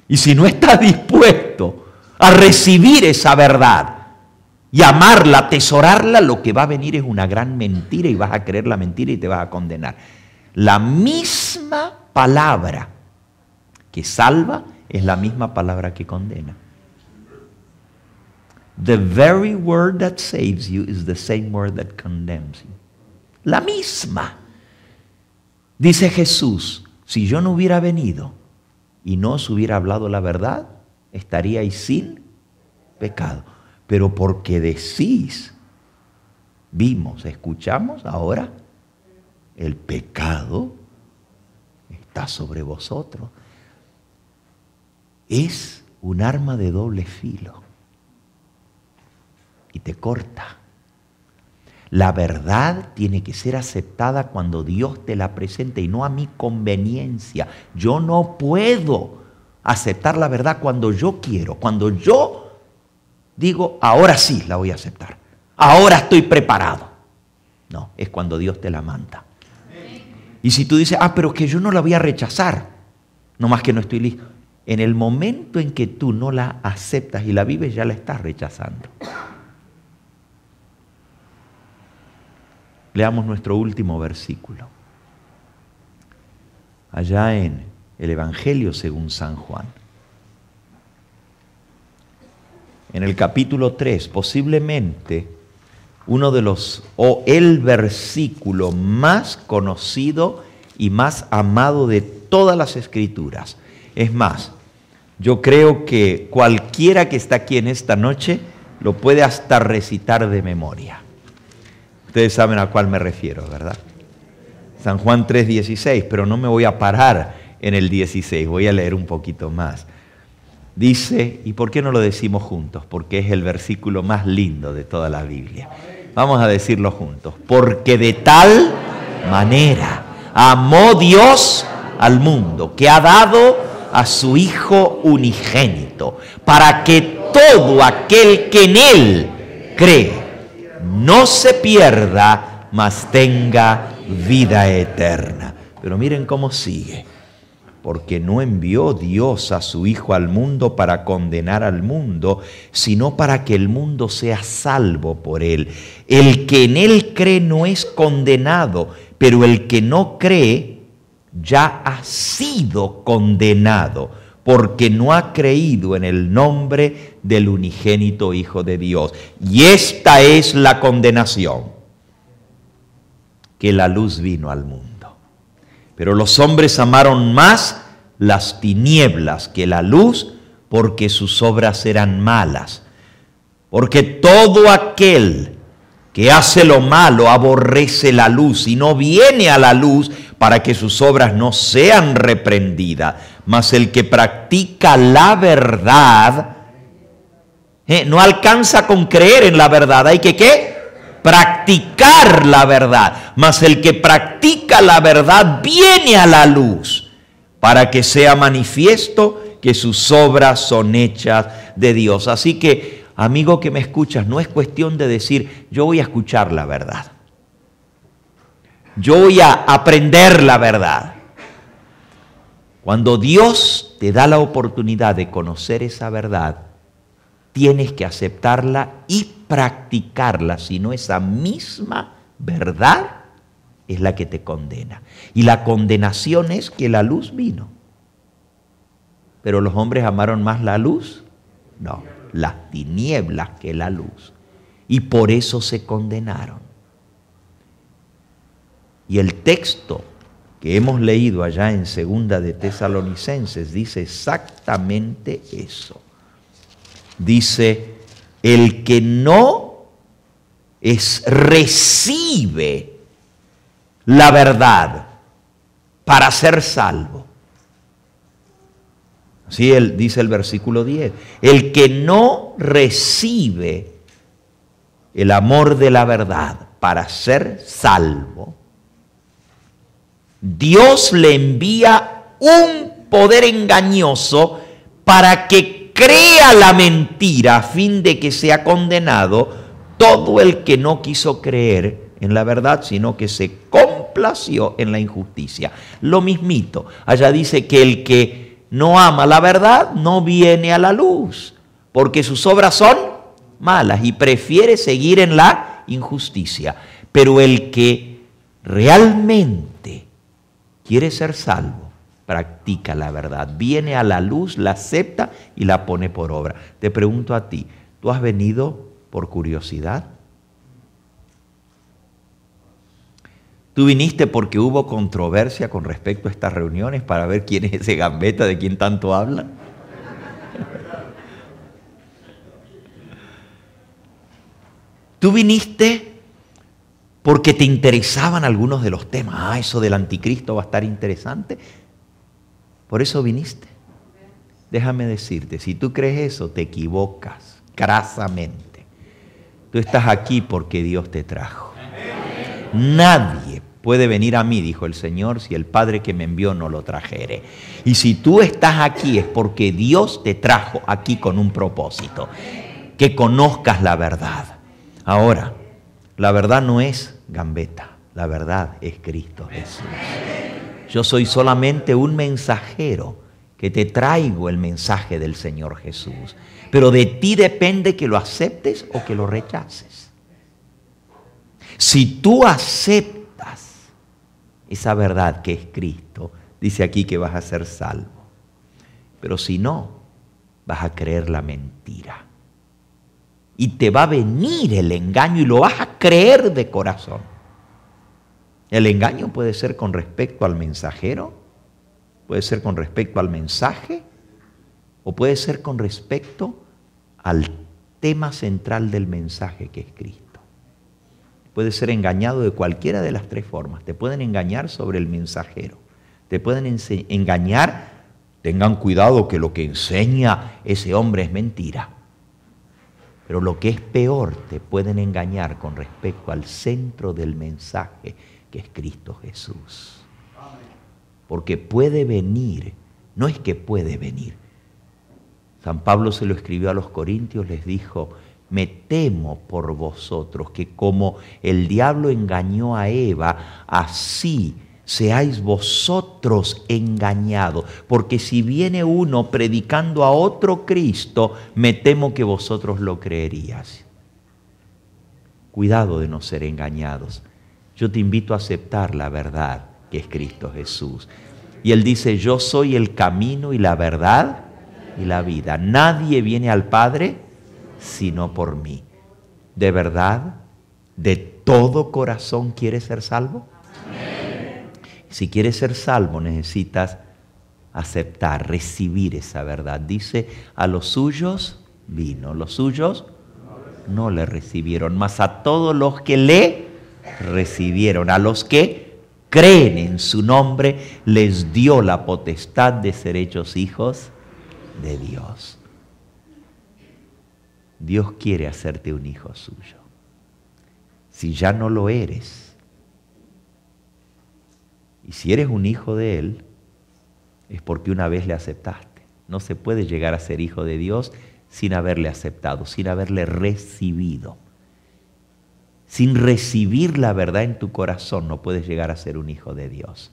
Y si no estás dispuesto a recibir esa verdad y amarla, atesorarla, lo que va a venir es una gran mentira y vas a creer la mentira y te vas a condenar. La misma palabra que salva es la misma palabra que condena. The very word that saves you is the same word that condemns you. La misma. Dice Jesús, si yo no hubiera venido y no os hubiera hablado la verdad, estaríais sin pecado. Pero porque decís, vimos, escuchamos, ahora el pecado está sobre vosotros. Es un arma de doble filo y te corta. La verdad tiene que ser aceptada cuando Dios te la presente y no a mi conveniencia. Yo no puedo aceptar la verdad cuando yo quiero, cuando yo digo, ahora sí la voy a aceptar, ahora estoy preparado. No, es cuando Dios te la manda. Y si tú dices, pero que yo no la voy a rechazar, nomás que no estoy listo. En el momento en que tú no la aceptas y la vives, ya la estás rechazando. Leamos nuestro último versículo. Allá en el Evangelio según San Juan. En el capítulo 3, posiblemente uno de los, o el versículo más conocido y más amado de todas las Escrituras. Es más, yo creo que cualquiera que está aquí en esta noche lo puede hasta recitar de memoria. Ustedes saben a cuál me refiero, ¿verdad? San Juan 3:16, pero no me voy a parar en el 16, voy a leer un poquito más. Dice, ¿y por qué no lo decimos juntos? Porque es el versículo más lindo de toda la Biblia. Vamos a decirlo juntos. Porque de tal manera amó Dios al mundo, que ha dado a su Hijo unigénito, para que todo aquel que en Él cree no se pierda, mas tenga vida eterna. Pero miren cómo sigue. Porque no envió Dios a su Hijo al mundo para condenar al mundo, sino para que el mundo sea salvo por Él. El que en Él cree no es condenado, pero el que no cree ya ha sido condenado, porque no ha creído en el nombre del unigénito Hijo de Dios. Y esta es la condenación, que la luz vino al mundo. Pero los hombres amaron más las tinieblas que la luz, porque sus obras eran malas. Porque todo aquel que hace lo malo aborrece la luz y no viene a la luz para que sus obras no sean reprendidas. Mas el que practica la verdad, no alcanza con creer en la verdad. Hay que ¿qué? Practicar la verdad. Mas el que practica la verdad viene a la luz, para que sea manifiesto que sus obras son hechas de Dios. Así que, amigo que me escuchas, no es cuestión de decir, yo voy a escuchar la verdad, yo voy a aprender la verdad. Cuando Dios te da la oportunidad de conocer esa verdad, tienes que aceptarla y practicarla, si no esa misma verdad es la que te condena. Y la condenación es que la luz vino. Pero los hombres amaron más la luz, no, las tinieblas que la luz. Y por eso se condenaron. Y el texto que hemos leído allá en Segunda de Tesalonicenses dice exactamente eso. Dice, el que no recibe la verdad para ser salvo. Así dice el versículo 10. El que no recibe el amor de la verdad para ser salvo, Dios le envía un poder engañoso para que crea la mentira, a fin de que sea condenado todo el que no quiso creer en la verdad, sino que se complació en la injusticia. Lo mismito, allá dice que el que no ama la verdad no viene a la luz, porque sus obras son malas y prefiere seguir en la injusticia. Pero el que realmente quiere ser salvo, practica la verdad, viene a la luz, la acepta y la pone por obra. Te pregunto a ti, ¿tú has venido por curiosidad? ¿Tú viniste porque hubo controversia con respecto a estas reuniones para ver quién es ese gambeta de quien tanto habla? ¿Tú viniste porque te interesaban algunos de los temas? Ah, eso del anticristo va a estar interesante. ¿Por eso viniste? Déjame decirte, si tú crees eso, te equivocas crasamente. Tú estás aquí porque Dios te trajo. Nadie puede venir a mí, dijo el Señor, si el Padre que me envió no lo trajere. Y si tú estás aquí es porque Dios te trajo aquí con un propósito, que conozcas la verdad. Ahora, la verdad no es gambeta, la verdad es Cristo Jesús. Yo soy solamente un mensajero que te traigo el mensaje del Señor Jesús. Pero de ti depende que lo aceptes o que lo rechaces. Si tú aceptas esa verdad que es Cristo, dice aquí que vas a ser salvo. Pero si no, vas a creer la mentira. Y te va a venir el engaño y lo vas a creer de corazón. El engaño puede ser con respecto al mensajero, puede ser con respecto al mensaje, o puede ser con respecto al tema central del mensaje que es Cristo. Puede ser engañado de cualquiera de las tres formas. Te pueden engañar sobre el mensajero, te pueden engañar, tengan cuidado que lo que enseña ese hombre es mentira. Pero lo que es peor, te pueden engañar con respecto al centro del mensaje, que es Cristo Jesús. Porque puede venir, no es que puede venir. San Pablo se lo escribió a los Corintios, les dijo, me temo por vosotros, que como el diablo engañó a Eva, así seáis vosotros engañados, porque si viene uno predicando a otro Cristo, me temo que vosotros lo creeríais. Cuidado de no ser engañados. Yo te invito a aceptar la verdad que es Cristo Jesús. Y Él dice, yo soy el camino y la verdad y la vida. Nadie viene al Padre sino por mí. ¿De verdad, de todo corazón quieres ser salvo? Si quieres ser salvo, necesitas aceptar, recibir esa verdad. Dice, a los suyos vino, los suyos no le recibieron, mas a todos los que le recibieron, a los que creen en su nombre, les dio la potestad de ser hechos hijos de Dios. Dios quiere hacerte un hijo suyo. Si ya no lo eres, y si eres un hijo de Él, es porque una vez le aceptaste. No se puede llegar a ser hijo de Dios sin haberle aceptado, sin haberle recibido. Sin recibir la verdad en tu corazón no puedes llegar a ser un hijo de Dios.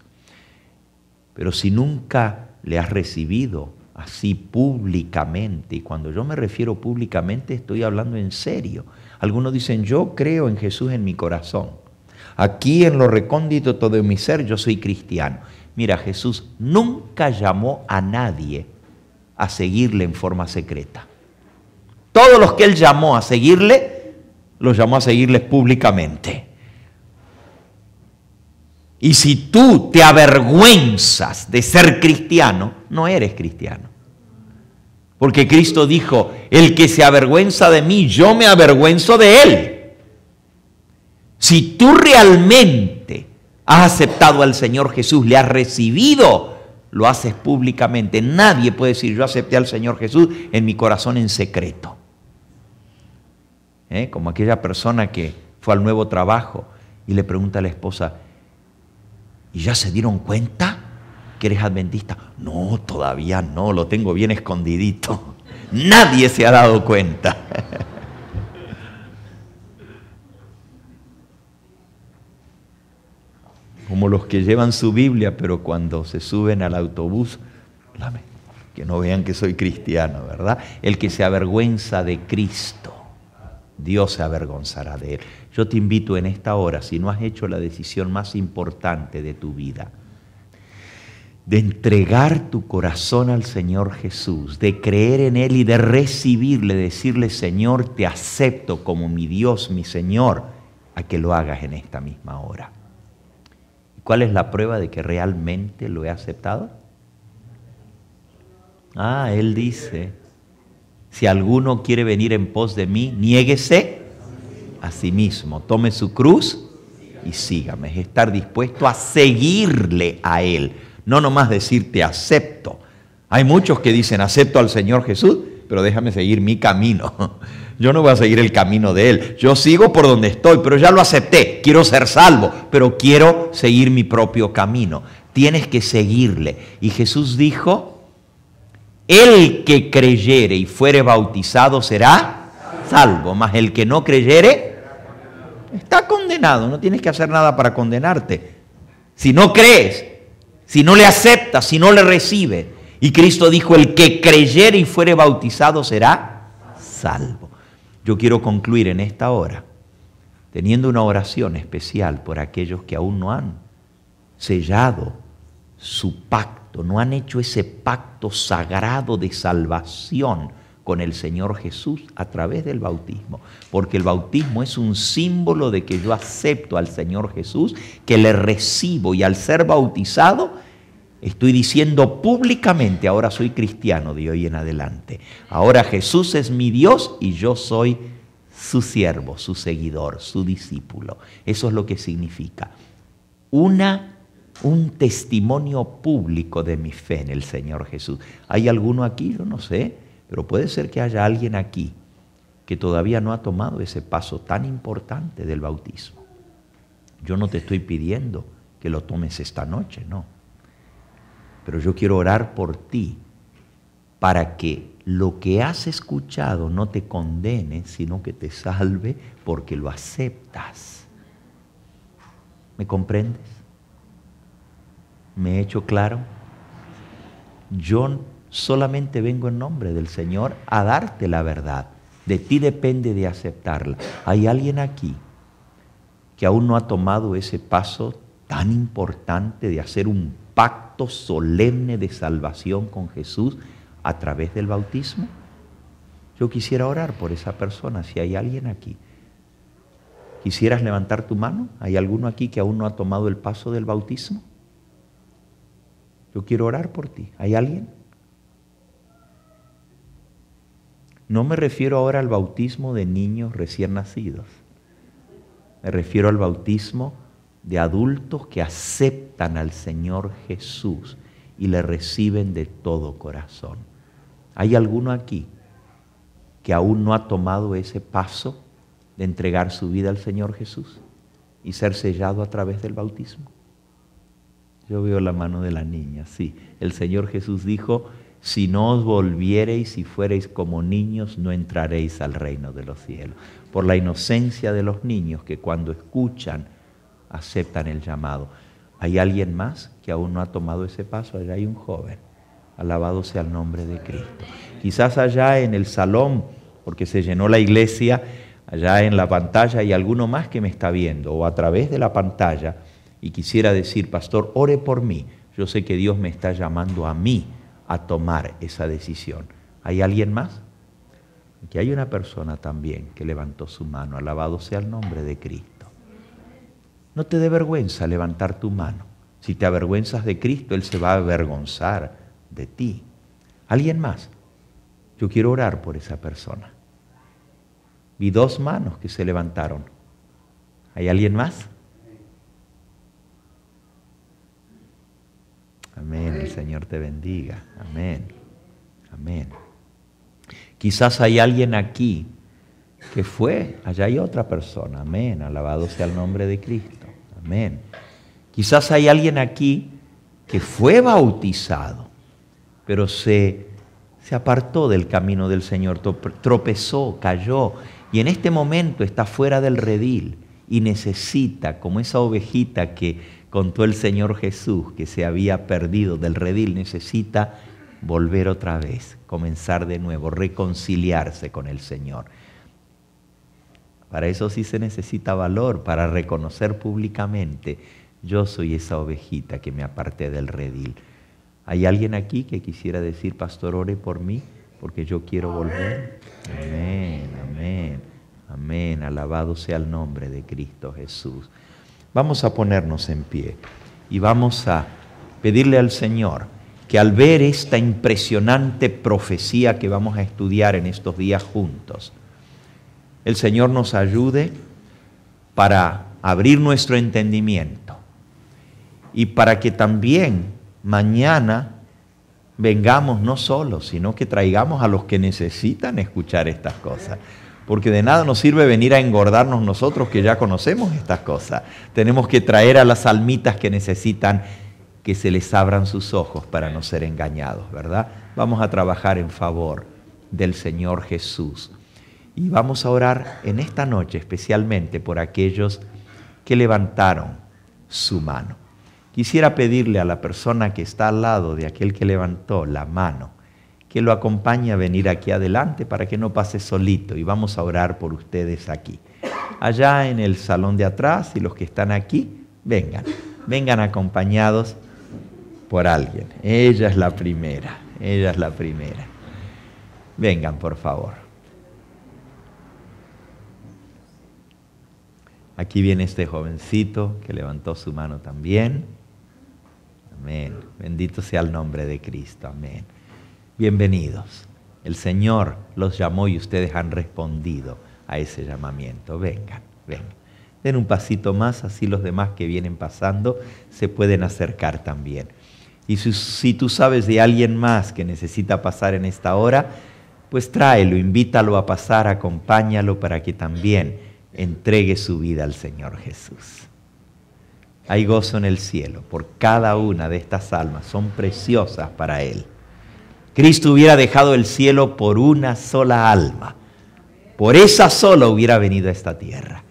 Pero si nunca le has recibido así públicamente, y cuando yo me refiero públicamente estoy hablando en serio. Algunos dicen, yo creo en Jesús en mi corazón. Aquí en lo recóndito de mi ser yo soy cristiano. Mira, Jesús nunca llamó a nadie a seguirle en forma secreta. Todos los que Él llamó a seguirle, los llamó a seguirles públicamente. Y si tú te avergüenzas de ser cristiano, no eres cristiano. Porque Cristo dijo, el que se avergüenza de mí, yo me avergüenzo de él. Si tú realmente has aceptado al Señor Jesús, le has recibido, lo haces públicamente. Nadie puede decir, yo acepté al Señor Jesús en mi corazón en secreto. Como aquella persona que fue al nuevo trabajo y le pregunta a la esposa, ¿y ya se dieron cuenta que eres adventista? No, todavía no, lo tengo bien escondidito. Nadie se ha dado cuenta. Como los que llevan su Biblia, pero cuando se suben al autobús, que no vean que soy cristiano, ¿verdad? El que se avergüenza de Cristo, Dios se avergonzará de él. Yo te invito en esta hora, si no has hecho la decisión más importante de tu vida, de entregar tu corazón al Señor Jesús, de creer en Él y de recibirle, decirle, Señor, te acepto como mi Dios, mi Señor, a que lo hagas en esta misma hora. ¿Cuál es la prueba de que realmente lo he aceptado? Él dice, si alguno quiere venir en pos de mí, niéguese a sí mismo, tome su cruz y sígame. Es estar dispuesto a seguirle a Él, no nomás decir te acepto. Hay muchos que dicen acepto al Señor Jesús, pero déjame seguir mi camino. Yo no voy a seguir el camino de Él. Yo sigo por donde estoy, pero ya lo acepté. Quiero ser salvo, pero quiero seguir mi propio camino. Tienes que seguirle. Y Jesús dijo, el que creyere y fuere bautizado será salvo, mas el que no creyere está condenado. No tienes que hacer nada para condenarte. Si no crees, si no le aceptas, si no le recibes, Y Cristo dijo, el que creyere y fuere bautizado será salvo. Yo quiero concluir en esta hora teniendo una oración especial por aquellos que aún no han sellado su pacto, no han hecho ese pacto sagrado de salvación con el Señor Jesús a través del bautismo. Porque el bautismo es un símbolo de que yo acepto al Señor Jesús, que le recibo, y al ser bautizado estoy diciendo públicamente, ahora soy cristiano de hoy en adelante. Ahora Jesús es mi Dios y yo soy su siervo, su seguidor, su discípulo. Eso es lo que significa un testimonio público de mi fe en el Señor Jesús. ¿Hay alguno aquí? Yo no sé, pero puede ser que haya alguien aquí que todavía no ha tomado ese paso tan importante del bautismo. Yo no te estoy pidiendo que lo tomes esta noche, no. Pero yo quiero orar por ti para que lo que has escuchado no te condene, sino que te salve porque lo aceptas. ¿Me comprendes? ¿Me he hecho claro? Yo solamente vengo en nombre del Señor a darte la verdad. De ti depende de aceptarla. ¿Hay alguien aquí que aún no ha tomado ese paso tan importante de hacer un pacto solemne de salvación con Jesús a través del bautismo? Yo quisiera orar por esa persona, si hay alguien aquí. ¿Quisieras levantar tu mano? ¿Hay alguno aquí que aún no ha tomado el paso del bautismo? Yo quiero orar por ti. ¿Hay alguien? No me refiero ahora al bautismo de niños recién nacidos. Me refiero al bautismo de adultos que aceptan al Señor Jesús y le reciben de todo corazón. ¿Hay alguno aquí que aún no ha tomado ese paso de entregar su vida al Señor Jesús y ser sellado a través del bautismo? Yo veo la mano de la niña, sí. El Señor Jesús dijo, si no os volviereis y fuereis como niños, no entraréis al reino de los cielos. Por la inocencia de los niños que cuando escuchan, aceptan el llamado. ¿Hay alguien más que aún no ha tomado ese paso? Allá hay un joven. Alabado sea el nombre de Cristo. Quizás allá en el salón, porque se llenó la iglesia, allá en la pantalla hay alguno más que me está viendo o a través de la pantalla y quisiera decir, pastor, ore por mí. Yo sé que Dios me está llamando a mí a tomar esa decisión. ¿Hay alguien más? Aquí hay una persona también que levantó su mano. Alabado sea el nombre de Cristo. No te dé vergüenza levantar tu mano. Si te avergüenzas de Cristo, Él se va a avergonzar de ti. ¿Alguien más? Yo quiero orar por esa persona. Vi 2 manos que se levantaron. ¿Hay alguien más? Amén, el Señor te bendiga. Amén, amén. Quizás hay alguien aquí que fue, allá hay otra persona. Amén, alabado sea el nombre de Cristo. Amén. Quizás hay alguien aquí que fue bautizado, pero se apartó del camino del Señor, tropezó, cayó, y en este momento está fuera del redil y necesita, como esa ovejita que contó el Señor Jesús, que se había perdido del redil, necesita volver otra vez, comenzar de nuevo, reconciliarse con el Señor. Para eso sí se necesita valor, para reconocer públicamente, yo soy esa ovejita que me aparté del redil. ¿Hay alguien aquí que quisiera decir, pastor, ore por mí, porque yo quiero volver? Amén, amén, amén. Alabado sea el nombre de Cristo Jesús. Vamos a ponernos en pie y vamos a pedirle al Señor que al ver esta impresionante profecía que vamos a estudiar en estos días juntos, el Señor nos ayude para abrir nuestro entendimiento y para que también mañana vengamos no solos, sino que traigamos a los que necesitan escuchar estas cosas. Porque de nada nos sirve venir a engordarnos nosotros que ya conocemos estas cosas. Tenemos que traer a las almitas que necesitan que se les abran sus ojos para no ser engañados, ¿verdad? Vamos a trabajar en favor del Señor Jesús. Y vamos a orar en esta noche especialmente por aquellos que levantaron su mano. Quisiera pedirle a la persona que está al lado de aquel que levantó la mano, que lo acompañe a venir aquí adelante para que no pase solito, y vamos a orar por ustedes aquí. Allá en el salón de atrás, y los que están aquí, vengan acompañados por alguien. Ella es la primera. Vengan, por favor. Aquí viene este jovencito que levantó su mano también. Amén. Bendito sea el nombre de Cristo. Amén. Bienvenidos. El Señor los llamó y ustedes han respondido a ese llamamiento. Vengan. Den un pasito más, así los demás que vienen pasando se pueden acercar también. Y si tú sabes de alguien más que necesita pasar en esta hora, pues tráelo, invítalo a pasar, acompáñalo para que también entregue su vida al Señor Jesús. Hay gozo en el cielo por cada una de estas almas, son preciosas para Él. Cristo hubiera dejado el cielo por una sola alma, por esa sola hubiera venido a esta tierra.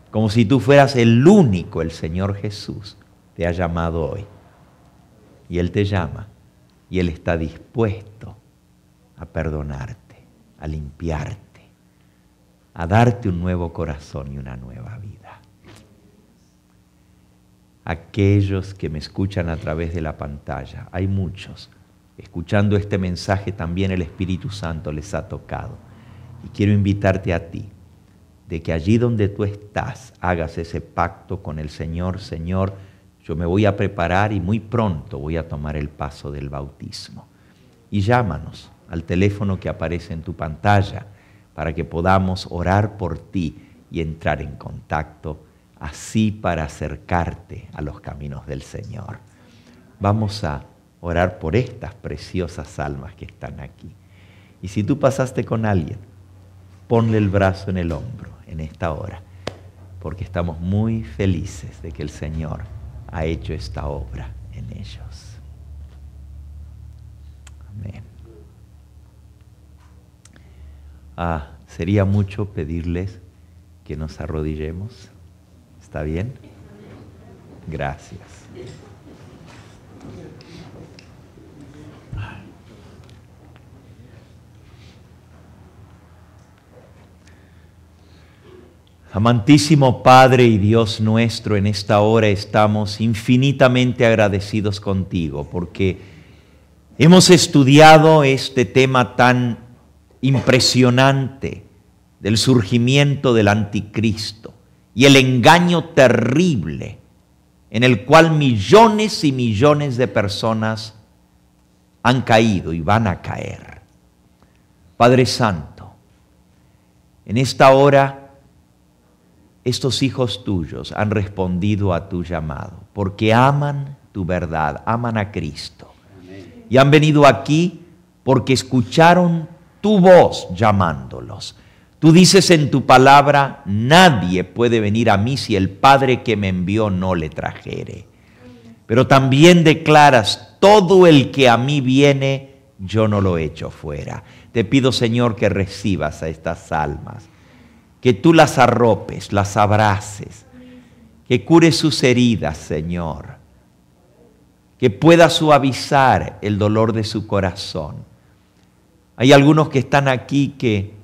Como si tú fueras el único, el Señor Jesús te ha llamado hoy. Y Él te llama, y Él está dispuesto a perdonarte, a limpiarte, a darte un nuevo corazón y una nueva vida. Aquellos que me escuchan a través de la pantalla, hay muchos, escuchando este mensaje también el Espíritu Santo les ha tocado. Y quiero invitarte a ti, de que allí donde tú estás, hagas ese pacto con el Señor. Señor, yo me voy a preparar y muy pronto voy a tomar el paso del bautismo. Y llámanos al teléfono que aparece en tu pantalla para que podamos orar por ti y entrar en contacto, así para acercarte a los caminos del Señor. Vamos a orar por estas preciosas almas que están aquí. Y si tú pasaste con alguien, ponle el brazo en el hombro en esta hora, porque estamos muy felices de que el Señor ha hecho esta obra en ellos. Amén. Sería mucho pedirles que nos arrodillemos. ¿Está bien? Gracias. Amantísimo Padre y Dios nuestro, en esta hora estamos infinitamente agradecidos contigo porque hemos estudiado este tema tan impresionante del surgimiento del anticristo y el engaño terrible en el cual millones y millones de personas han caído y van a caer. Padre Santo, en esta hora estos hijos tuyos han respondido a tu llamado porque aman tu verdad, aman a Cristo. Amén. Y han venido aquí porque escucharon tu voz llamándolos. Tú dices en tu palabra, nadie puede venir a mí si el Padre que me envió no le trajere. Pero también declaras, todo el que a mí viene, yo no lo echo fuera. Te pido, Señor, que recibas a estas almas, que tú las arropes, las abraces, que cures sus heridas, Señor, que pueda suavizar el dolor de su corazón. Hay algunos que están aquí que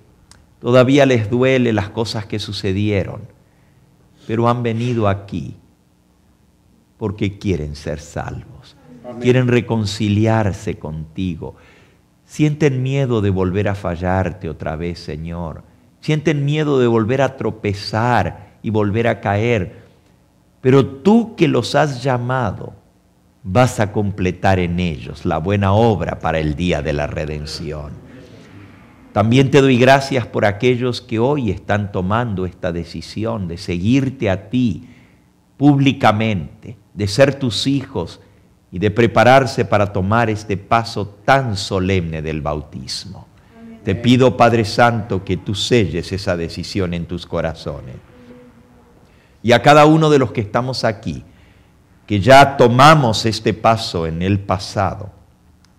todavía les duele las cosas que sucedieron, pero han venido aquí porque quieren ser salvos. Amén. Quieren reconciliarse contigo. Sienten miedo de volver a fallarte otra vez, Señor. Sienten miedo de volver a tropezar y volver a caer. Pero tú que los has llamado, vas a completar en ellos la buena obra para el día de la redención. También te doy gracias por aquellos que hoy están tomando esta decisión de seguirte a ti públicamente, de ser tus hijos y de prepararse para tomar este paso tan solemne del bautismo. Te pido, Padre Santo, que tú selles esa decisión en tus corazones. Y a cada uno de los que estamos aquí, que ya tomamos este paso en el pasado,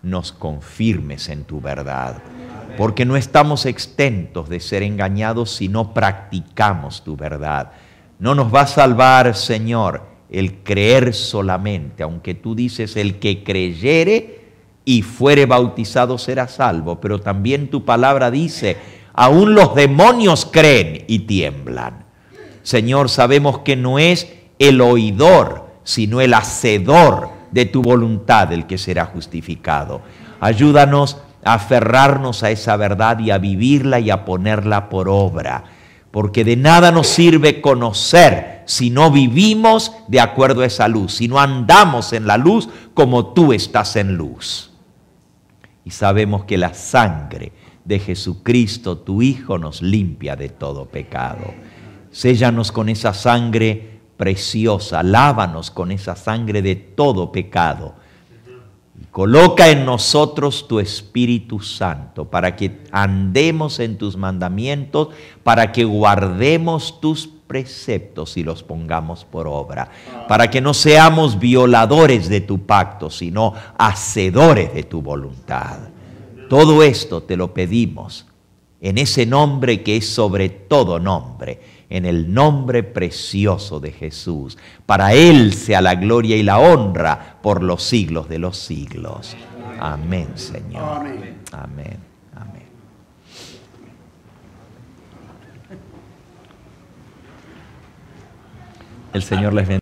nos confirmes en tu verdad. Porque no estamos exentos de ser engañados si no practicamos tu verdad. No nos va a salvar, Señor, el creer solamente, aunque tú dices el que creyere y fuere bautizado será salvo, pero también tu palabra dice, aún los demonios creen y tiemblan. Señor, sabemos que no es el oidor, sino el hacedor de tu voluntad el que será justificado. Ayúdanos a aferrarnos a esa verdad y a vivirla y a ponerla por obra, porque de nada nos sirve conocer si no vivimos de acuerdo a esa luz, si no andamos en la luz como tú estás en luz. Y sabemos que la sangre de Jesucristo, tu Hijo, nos limpia de todo pecado. Séllanos con esa sangre preciosa, lávanos con esa sangre de todo pecado. Y coloca en nosotros tu Espíritu Santo para que andemos en tus mandamientos, para que guardemos tus preceptos y los pongamos por obra, para que no seamos violadores de tu pacto, sino hacedores de tu voluntad. Todo esto te lo pedimos en ese nombre que es sobre todo nombre, en el nombre precioso de Jesús. Para Él sea la gloria y la honra por los siglos de los siglos. Amén, Señor. Amén. Amén. Amén. El Señor les bendiga.